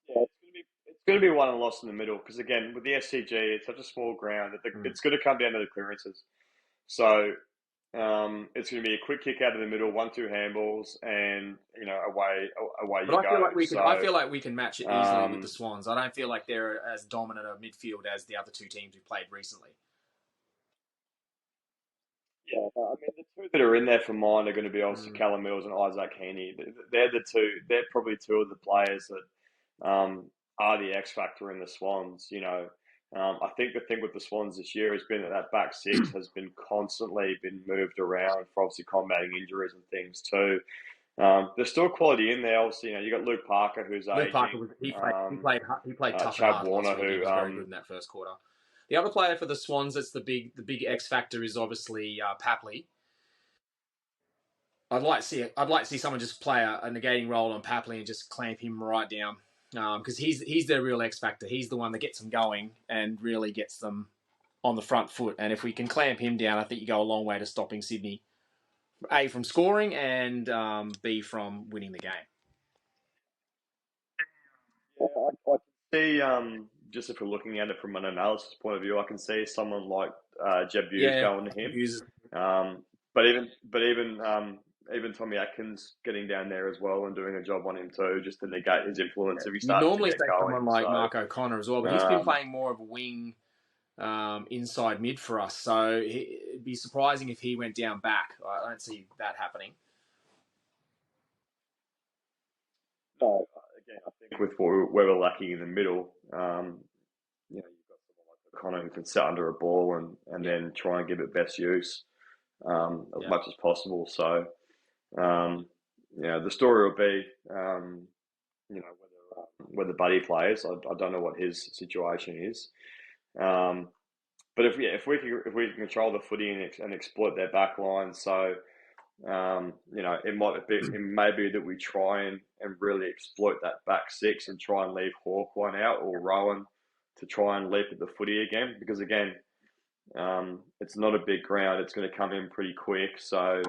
Yeah, it's going to be won and lost in the middle because, again, with the SCG, it's such a small ground that it's going to come down to the clearances. So it's going to be a quick kick out of the middle, 1-2 handballs, and away you go. I feel like we can match it easily with the Swans. I don't feel like they're as dominant a midfield as the other two teams we played recently. Yeah, I mean, the two that are in there for mine are going to be obviously Callum Mills and Isaac Heaney. They're the two. They're probably two of the players that are the X factor in the Swans. I think the thing with the Swans this year has been that back six has been constantly moved around for obviously combating injuries and things too. There's still quality in there. Obviously, you got Luke Parker, who's aging. Parker, he played tough and hard Warner, last week. He was very good in that first quarter. The other player for the Swans that's the big X factor is obviously Papley. I'd like to see someone just play a negating role on Papley and just clamp him right down because he's their real X factor. He's the one that gets them going and really gets them on the front foot. And if we can clamp him down, I think you go a long way to stopping Sydney, A, from scoring and B, from winning the game. Yeah, I can see, just if we're looking at it from an analysis point of view, I can see someone like Jeb Hughes going to him. But even Tommy Atkins getting down there as well and doing a job on him too, just to negate his influence if he starts to get going. Someone like Mark O'Connor as well, but he's been playing more of a wing inside mid for us. So it'd be surprising if he went down back. I don't see that happening. No, again, I think with where we're lacking in the middle, you've got someone like O'Connor who can sit under a ball and then try and give it best use as much as possible. So, the story will be, whether Buddy plays. I don't know what his situation is. But if we can control the footy and exploit their back line, so it may be that we try and really exploit that back six and try and leave Hawk one out or Rowan to try and leap at the footy again, because again, it's not a big ground. It's going to come in pretty quick, so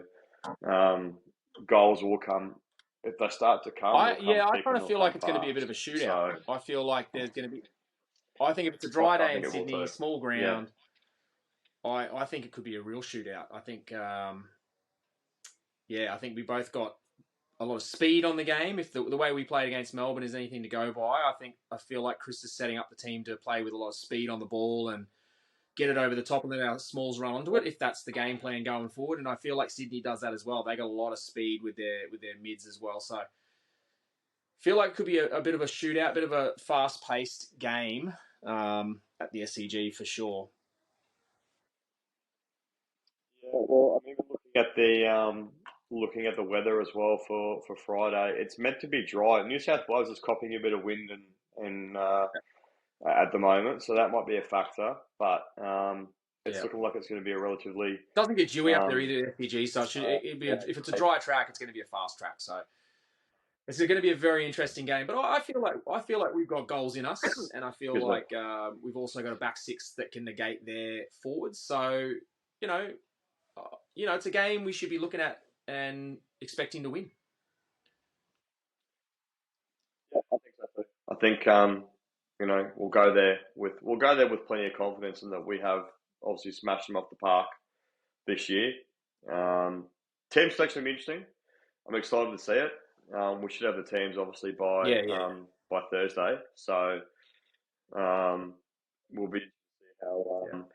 goals will come if they start to come. I kind of feel like it's going to be a bit of a shootout. So, I feel like there's going to be. I think if it's a dry day in Sydney, small ground, I think it could be a real shootout. I think, I think we both got a lot of speed on the game. If the way we played against Melbourne is anything to go by, I feel like Chris is setting up the team to play with a lot of speed on the ball and get it over the top and let our smalls run onto it, if that's the game plan going forward. And I feel like Sydney does that as well. They got a lot of speed with their mids as well. So feel like it could be a bit of a shootout, a bit of a fast-paced game at the SCG for sure. Yeah, well, I'm even looking at the weather as well for Friday. It's meant to be dry. New South Wales is copping a bit of wind and at the moment, so that might be a factor. But it's looking like it's going to be a relatively doesn't get dewy up there either. FPG, so if it's a dry track, it's going to be a fast track. So it's going to be a very interesting game. But I feel like we've got goals in us, and I feel like we've also got a back six that can negate their forwards. So it's a game we should be looking at and expecting to win. Yeah, I think so too. I think we'll go there with plenty of confidence, and that we have obviously smashed them off the park this year. Team selection will be interesting. I'm excited to see it. We should have the teams obviously by Thursday, so we'll be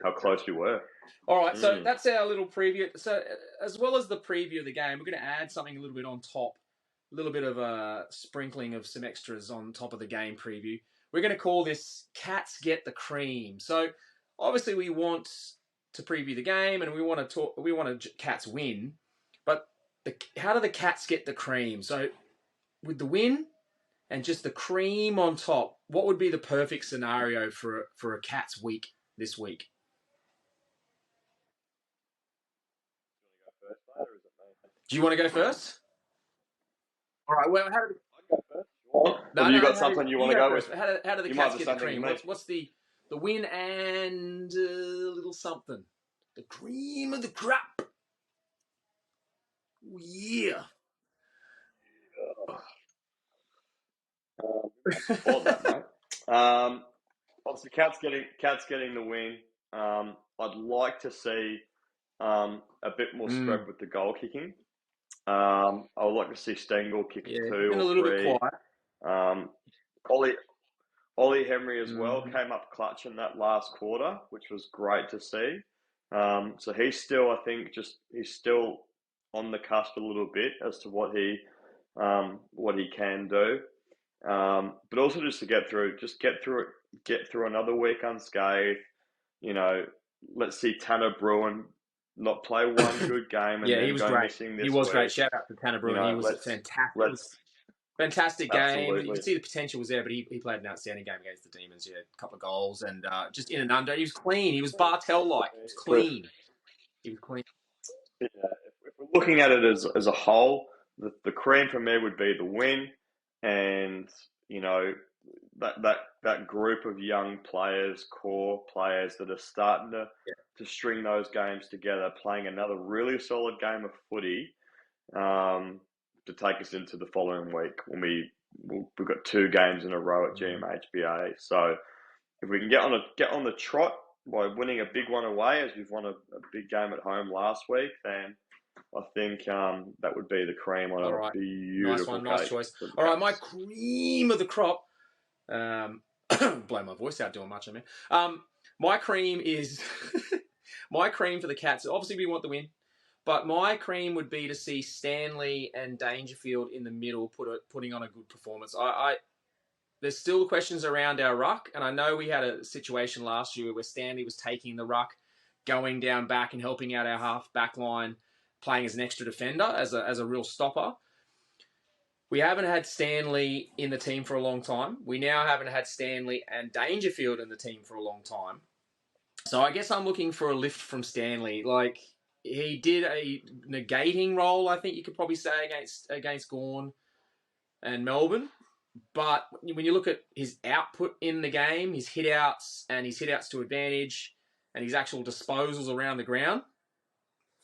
how close we were. All right, so that's our little preview. So as well as the preview of the game, we're going to add something a little bit on top, a little bit of a sprinkling of some extras on top of the game preview. We're going to call this Cats Get the Cream. So obviously we want to preview the game and we want to Cats win, but how do the Cats get the cream? So with the win and just the cream on top, what would be the perfect scenario for a Cats week this week? Do you want to go first? All right. Well, how do I go first? Or you got something you want to go with? How do the Cats get the cream? What's the win and a little something? The cream of the crop. Yeah. All that, mate. Obviously, Cats getting the win. I'd like to see a bit more spread with the goal kicking. I would like to see Stengel kicking 2 or 3. A little bit quiet. Ollie Henry as well came up clutch in that last quarter, which was great to see. So he's still, I think, he's still on the cusp a little bit as to what he can do. But also just to get through another week unscathed. Let's see Tanner Bruin not play one good game and he was great. He was great. Shout out to Tanner Bruin. He was fantastic. Fantastic game. Absolutely. You could see the potential was there, but he played an outstanding game against the Demons. Yeah, a couple of goals and just in and under. He was clean. He was Bartel-like. He was clean. Yeah, if we're looking at it as a whole, the cream for me would be the win, and that group of young players, core players that are starting to string those games together, playing another really solid game of footy to take us into the following week when we've got 2 games in a row at GMHBA. So if we can get on the trot by winning a big one away, as we've won a big game at home last week, then I think that would be the cream on a beautiful nice choice. All right, my cream of the crop. Blow my voice out doing much, I mean. My cream is my cream for the Cats. Obviously, we want the win, but my cream would be to see Stanley and Dangerfield in the middle putting on a good performance. There's still questions around our ruck, and I know we had a situation last year where Stanley was taking the ruck, going down back and helping out our half back line, playing as an extra defender, as a real stopper. We haven't had Stanley in the team for a long time. We now haven't had Stanley and Dangerfield in the team for a long time. So I guess I'm looking for a lift from Stanley. Like, he did a negating role, I think you could probably say, against Gawn and Melbourne. But when you look at his output in the game, his hit-outs and his hit-outs to advantage and his actual disposals around the ground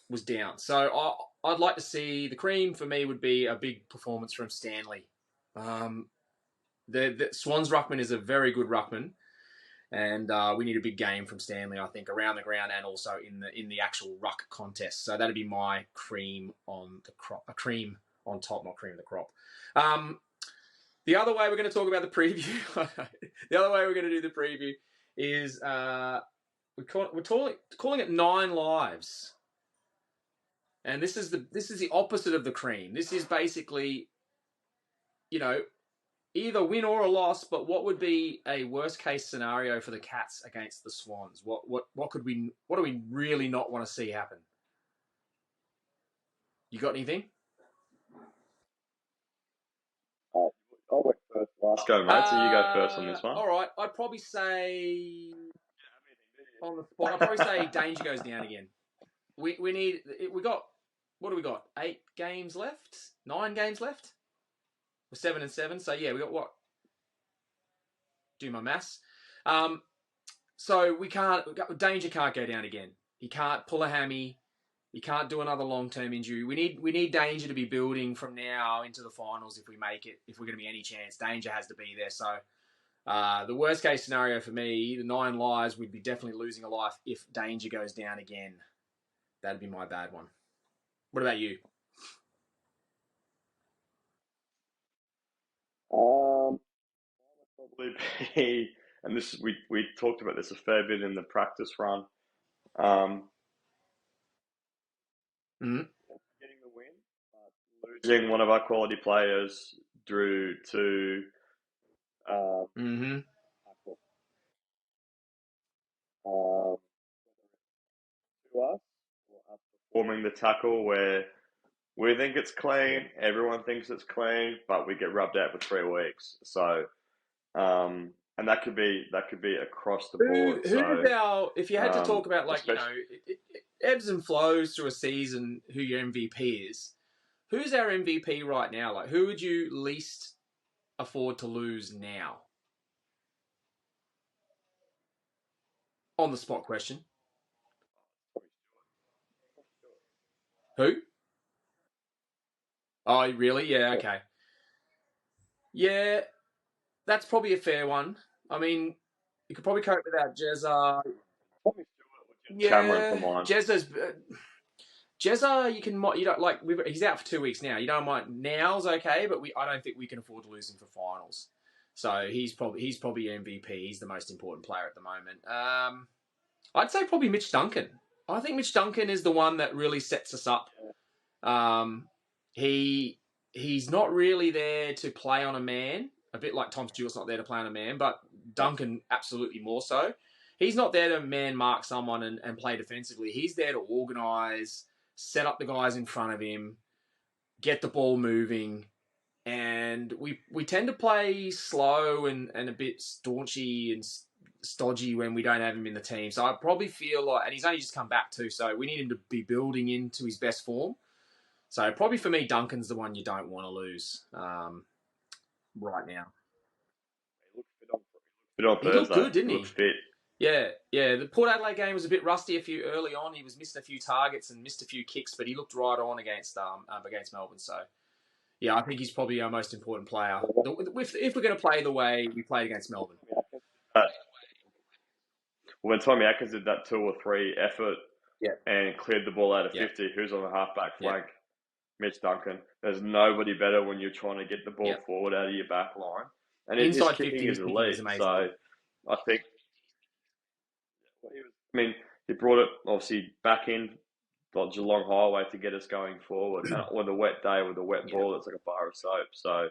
was down. So I'd like to see, the cream for me would be a big performance from Stanley. The Swans ruckman is a very good ruckman, and we need a big game from Stanley, I think, around the ground and also in the actual ruck contest. So that'd be my cream on the crop, a cream on top, not cream of the crop. The other way we're going to talk about the preview, the other way we're going to do the preview is we're calling it 9 lives. And this is the opposite of the cream. This is basically, either win or a loss. But what would be a worst case scenario for the Cats against the Swans? What do we really not want to see happen? You got anything? I'll go first. Last go, mate. So you go first on this one. All right. I'd probably say on the spot. I'd probably say Danger goes down again. We got. What do we got? 8 games left? 9 games left? We're 7 and 7. So yeah, we got what? Do my maths. So Danger can't go down again. He can't pull a hammy. He can't do another long-term injury. We need Danger to be building from now into the finals if we make it. If we're going to be any chance, Danger has to be there. So the worst case scenario for me, the 9 lives, we'd be definitely losing a life if Danger goes down again. That'd be my bad one. What about you? Probably be, and this we talked about this a fair bit in the practice run. Getting the win, but losing one of our quality players drew to to us, or us performing the tackle where we think it's clean, everyone thinks it's clean, but we get rubbed out for 3 weeks. So, and that could be across the board. If you had to talk about, like, it ebbs and flows through a season, who your MVP is, who's our MVP right now? Like, who would you least afford to lose now? On the spot question. Who? Oh, really? Yeah, okay. Yeah, that's probably a fair one. I mean, you could probably cope without Jezza. Cameron, come on. Jezza, you don't like. He's out for 2 weeks now. You don't mind now's okay, but I don't think we can afford to lose him for finals. So he's probably MVP. He's the most important player at the moment. I'd say probably Mitch Duncan. I think Mitch Duncan is the one that really sets us up. He's not really there to play on a man, a bit like Tom Stewart's not there to play on a man, but Duncan absolutely more so. He's not there to man mark someone and play defensively. He's there to organise, set up the guys in front of him, get the ball moving, and we tend to play slow and a bit staunchy and stodgy when we don't have him in the team. So I probably feel like, and he's only just come back too, so we need him to be building into his best form. So probably for me, Duncan's the one you don't want to lose right now. He looked good, didn't he? He looked fit. Yeah. The Port Adelaide game was a bit rusty early on. He was missing a few targets and missed a few kicks, but he looked right on against Melbourne. So, yeah, I think he's probably our most important player. If we're going to play the way we played against Melbourne. When Tommy Atkins did that 2 or 3 effort and cleared the ball out of 50, who's on the halfback flank? Mitch Duncan. There's nobody better when you're trying to get the ball forward out of your back line. And inside his kicking 50 is elite. Amazing. So I think, he brought it obviously back in Geelong Highway to get us going forward. And on the wet day with a wet ball, it's like a bar of soap. So,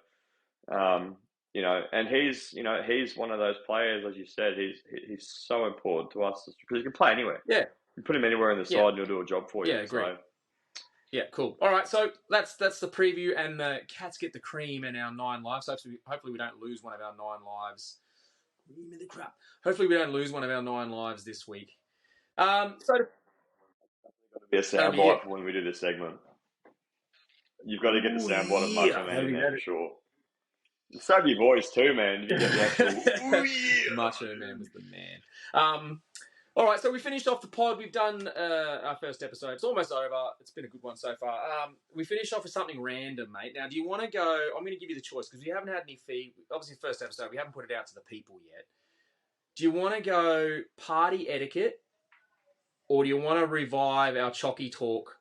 and he's one of those players, as you said, he's so important to us because he can play anywhere. Yeah. You put him anywhere in the side and he'll do a job for you. Yeah, agree. Yeah, cool. All right, so that's the preview, and the Cats get the cream in our 9 lives. Hopefully we don't lose one of our 9 lives. Hopefully we don't lose one of our 9 lives this week. So got to be a soundbite for when we do this segment. You've got to get the soundbite of Macho Man in there for sure. Save your voice too, man. If you get the actual Macho Man was the man. All right, so we finished off the pod. We've done our first episode. It's almost over. It's been a good one so far. We finished off with something random, mate. Now, do you want to go? I'm going to give you the choice because we haven't had any feed. Obviously, first episode, we haven't put it out to the people yet. Do you want to go party etiquette, or do you want to revive our Chocky talk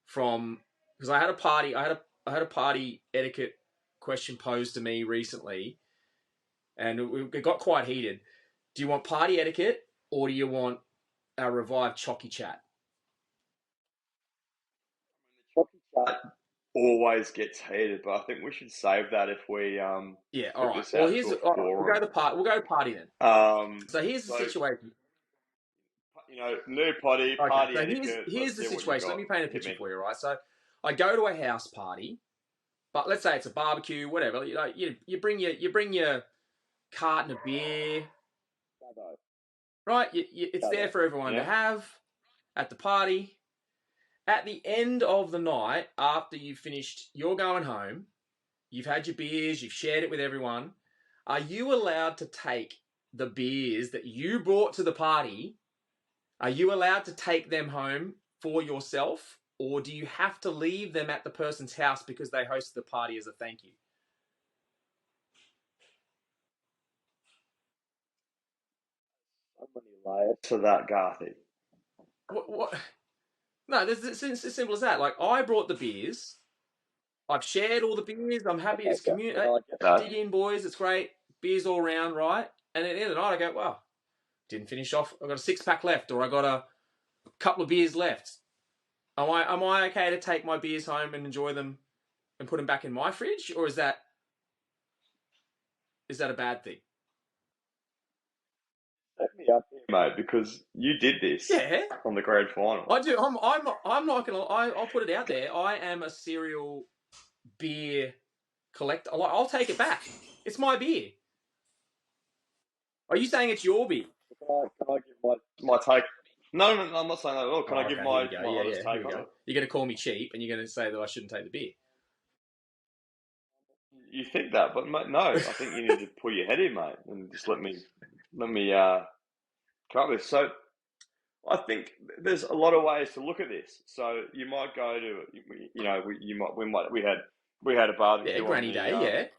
from? Because I had a party. I had a party etiquette question posed to me recently, and it got quite heated. Do you want party etiquette, or do you want our revived Chocky chat? The Chocky chat always gets heated, but I think we should save that if we yeah. All right. Well, we'll go party then. So here's the situation. You know, new party so etiquette. Here's the situation. Let me paint a picture for you, right? So I go to a house party, but let's say it's a barbecue, whatever. You bring your carton of beer, right? It's there for everyone to have at the party. At the end of the night, after you've finished, you're going home, you've had your beers, you've shared it with everyone. Are you allowed to take the beers that you brought to the party? Are you allowed to take them home for yourself, or do you have to leave them at the person's house because they hosted the party as a thank you? So many layers to that, Garthy. What? No, it's as simple as that. Like, I brought the beers. I've shared all the beers. I'm happy. It's community. Dig in, boys. It's great. Beers all around, right? And at the end of the night, I go, well, didn't finish off. I got a 6-pack left, or I got a couple of beers left. Am I okay to take my beers home and enjoy them and put them back in my fridge, or is that a bad thing? Set me up here, mate, because you did this on the grand final. I do. I'm not gonna. I'll put it out there. I am a serial beer collector. I'll take it back. It's my beer. Are you saying it's your beer? Can I give my take? No, I'm not saying that at all. Can I give my honest take on it? You're going to call me cheap, and you're going to say that I shouldn't take the beer. You think that, but mate, no. I think you need to pull your head in, mate, and just let me come up with. So, I think there's a lot of ways to look at this. So you might go to, you know, we had a barbecue. Yeah, Granny Day.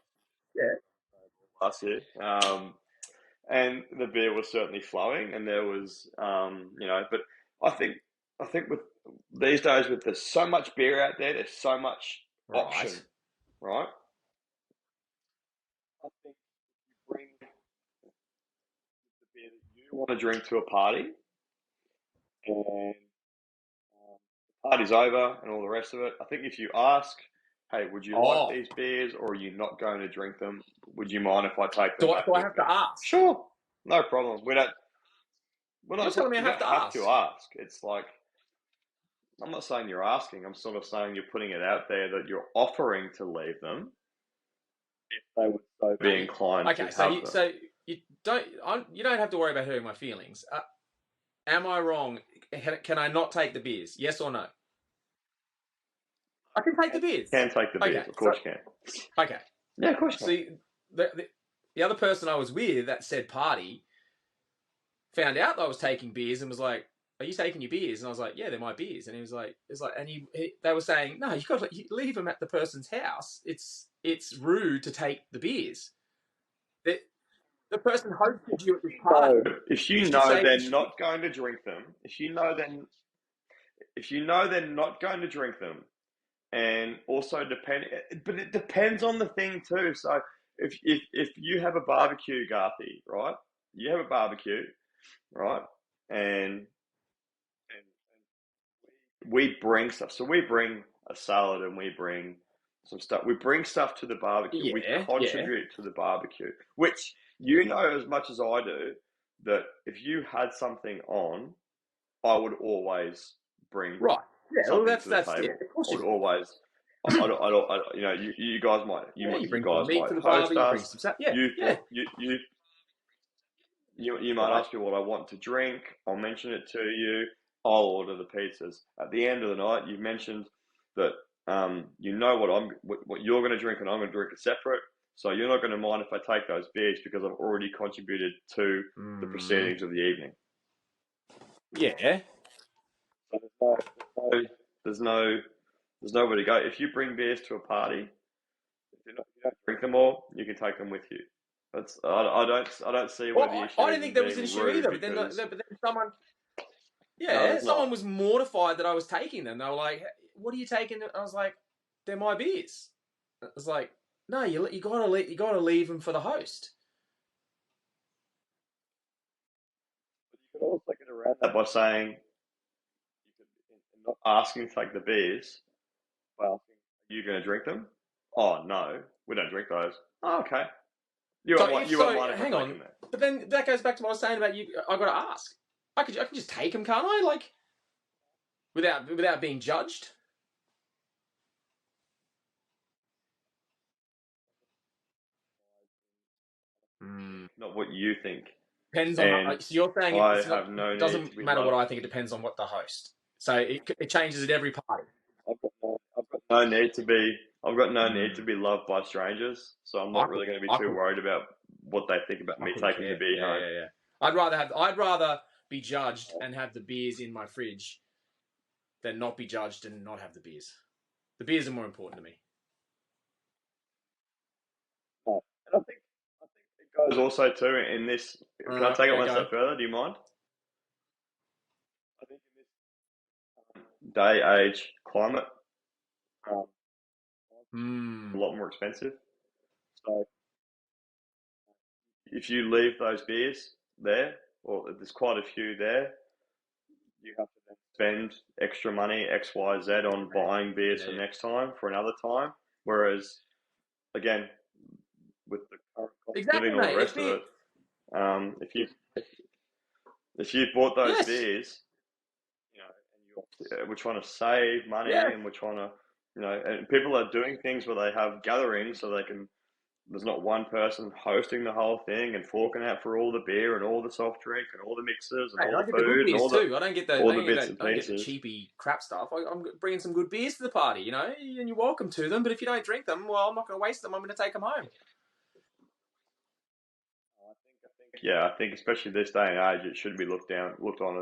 Yeah. Last year. And the beer was certainly flowing, and there was, you know, but I think with these days, with there's so much beer out there, there's so much option, right? I think if you bring the beer that you want to drink to a party, and the party's over, and all the rest of it, I think if you ask, hey, would you like these beers, or are you not going to drink them? Would you mind if I take them? Do I have to ask? Sure, no problem. We're not telling me I have to ask. It's like, I'm not saying you're asking. I'm sort of saying you're putting it out there that you're offering to leave them if they would so be inclined to have them. So you don't have to worry about hurting my feelings. Am I wrong? Can I not take the beers? Yes or no? I can take the beers. Can take the beers. Of course you can. Okay. Yeah, of course you can. See, the other person I was with at said party found out that I was taking beers and was like, "Are you taking your beers?" And I was like, "Yeah, they're my beers." And he was like, and they were saying, "No, you leave them at the person's house. It's rude to take the beers." The person hosted you at this party. So, if you know they're not going to drink them, if you know they're not going to drink them, and also but it depends on the thing too. So if you have a barbecue, Garthy, right? You have a barbecue, right? And we bring stuff. So we bring a salad and we bring some stuff. We bring stuff to the barbecue. We contribute to the barbecue, which you know as much as I do that if you had something on, I would always bring something to the table. I would always. You know, you guys might, you guys might host us. You might ask me what I want to drink. I'll mention it to you. I'll order the pizzas. At the end of the night, you've mentioned that you know what you're going to drink and I'm going to drink it separate. So you're not going to mind if I take those beers because I've already contributed to the proceedings of the evening. Yeah. So there's nowhere to go. If you bring beers to a party, if you don't drink them all, you can take them with you. I don't see where the issue is. I didn't think there was an issue either. But then someone, someone was mortified that I was taking them. They were like, "What are you taking?" I was like, "They're my beers." I was like, "No, you gotta leave them for the host." You could also get around that by saying, not asking to take the beers, by asking, "Are you going to drink them?" "Oh no, we don't drink those." "Oh, okay." Hang on. But then that goes back to what I was saying about you. I got to ask. I can just take them, can't I? Like, without being judged. Not what you think. Depends on. So you're saying it doesn't matter what I think. It depends on what the host. So it changes at every party. I've got no need to be loved by strangers. So I'm not really going to be too worried about what they think about me taking the beer home. Yeah. I'd rather be judged and have the beers in my fridge than not be judged and not have the beers. The beers are more important to me. And I think it goes also too in this. Can I take it one step further? Do you mind? I think in this day, age, climate, a lot more expensive. So if you leave those beers there, or there's quite a few there, you have to then spend extra money, X, Y, Z, on buying beers for next time, for another time. Whereas, again, with the current cost of living and all the rest of it, if you bought those beers, you know, and we're trying to save money, and we're trying to, you know, and people are doing things where they have gatherings so they can. There's not one person hosting the whole thing and forking out for all the beer and all the soft drink and all the mixers and all the food and all the. I don't get the bits and pieces. I don't get the cheapy crap stuff. I'm bringing some good beers to the party, you know, and you're welcome to them. But if you don't drink them, well, I'm not going to waste them. I'm going to take them home. I think especially this day and age, it should be looked on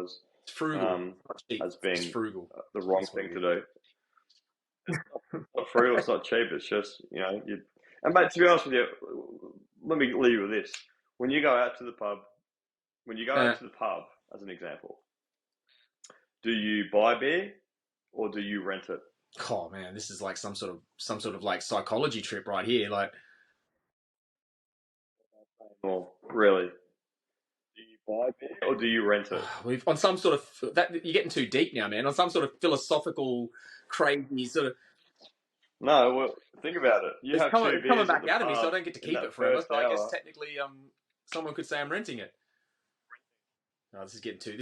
as frugal, as being frugal. The wrong thing to do. It's not frugal. It's not cheap. It's just, you know, and mate, to be honest with you, let me leave you with this: when you go out to the pub, as an example, do you buy beer or do you rent it? Oh man, this is like some sort of like psychology trip right here. Like, well, really, do you buy beer or do you rent it? On some sort of that you're getting too deep now, man. On some sort of philosophical, crazy sort of. No, well, think about it. You have two beers coming back out of me, so I don't get to keep it forever. So I guess technically, someone could say I'm renting it. No, this is getting too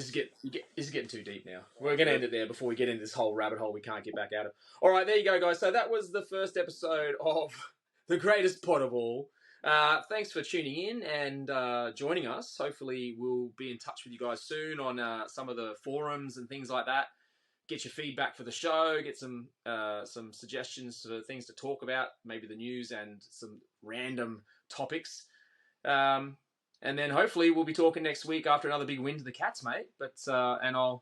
deep now. We're going to end it there before we get into this whole rabbit hole we can't get back out of. All right, there you go, guys. So that was the first episode of The Greatest Pod of All. Thanks for tuning in and joining us. Hopefully, we'll be in touch with you guys soon on some of the forums and things like that. Get your feedback for the show, get some suggestions for things to talk about, maybe the news and some random topics. And then hopefully we'll be talking next week after another big win to the Cats, mate. But and I'll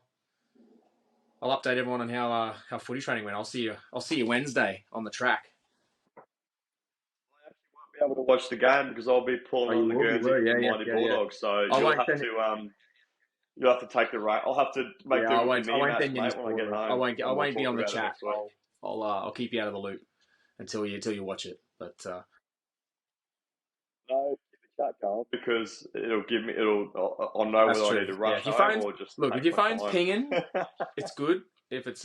update everyone on how footy training went. I'll see you Wednesday on the track. I actually won't be able to watch the game because I'll be pulling on the Guernsey for the Mighty Bulldogs. So you'll have to take the right. I'll have to make do with the mini-match, mate, when I get home. I won't be on the chat. I'll keep you out of the loop until you watch it. But no, keep the chat going because I'll know whether I need to rush home or just look. If your phone's pinging, it's good. If it's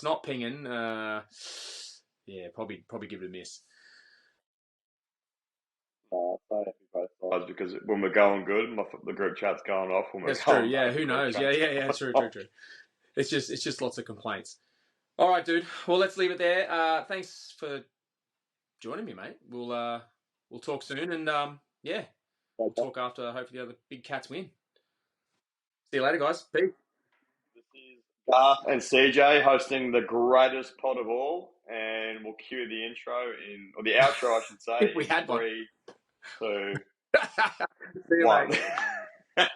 not pinging, probably give it a miss. Both sides because when we're going good, the group chat's going off. That's true. Yeah, who knows? Yeah. True. It's just lots of complaints. All right, dude. Well, let's leave it there. Thanks for joining me, mate. We'll talk soon, and yeah, we'll talk after hopefully the other big Cats win. See you later, guys. Peace. This is Garth and CJ hosting the greatest pod of all, and we'll cue the intro or the outro, I should say. If we had 3, 2, See you, 1. mate.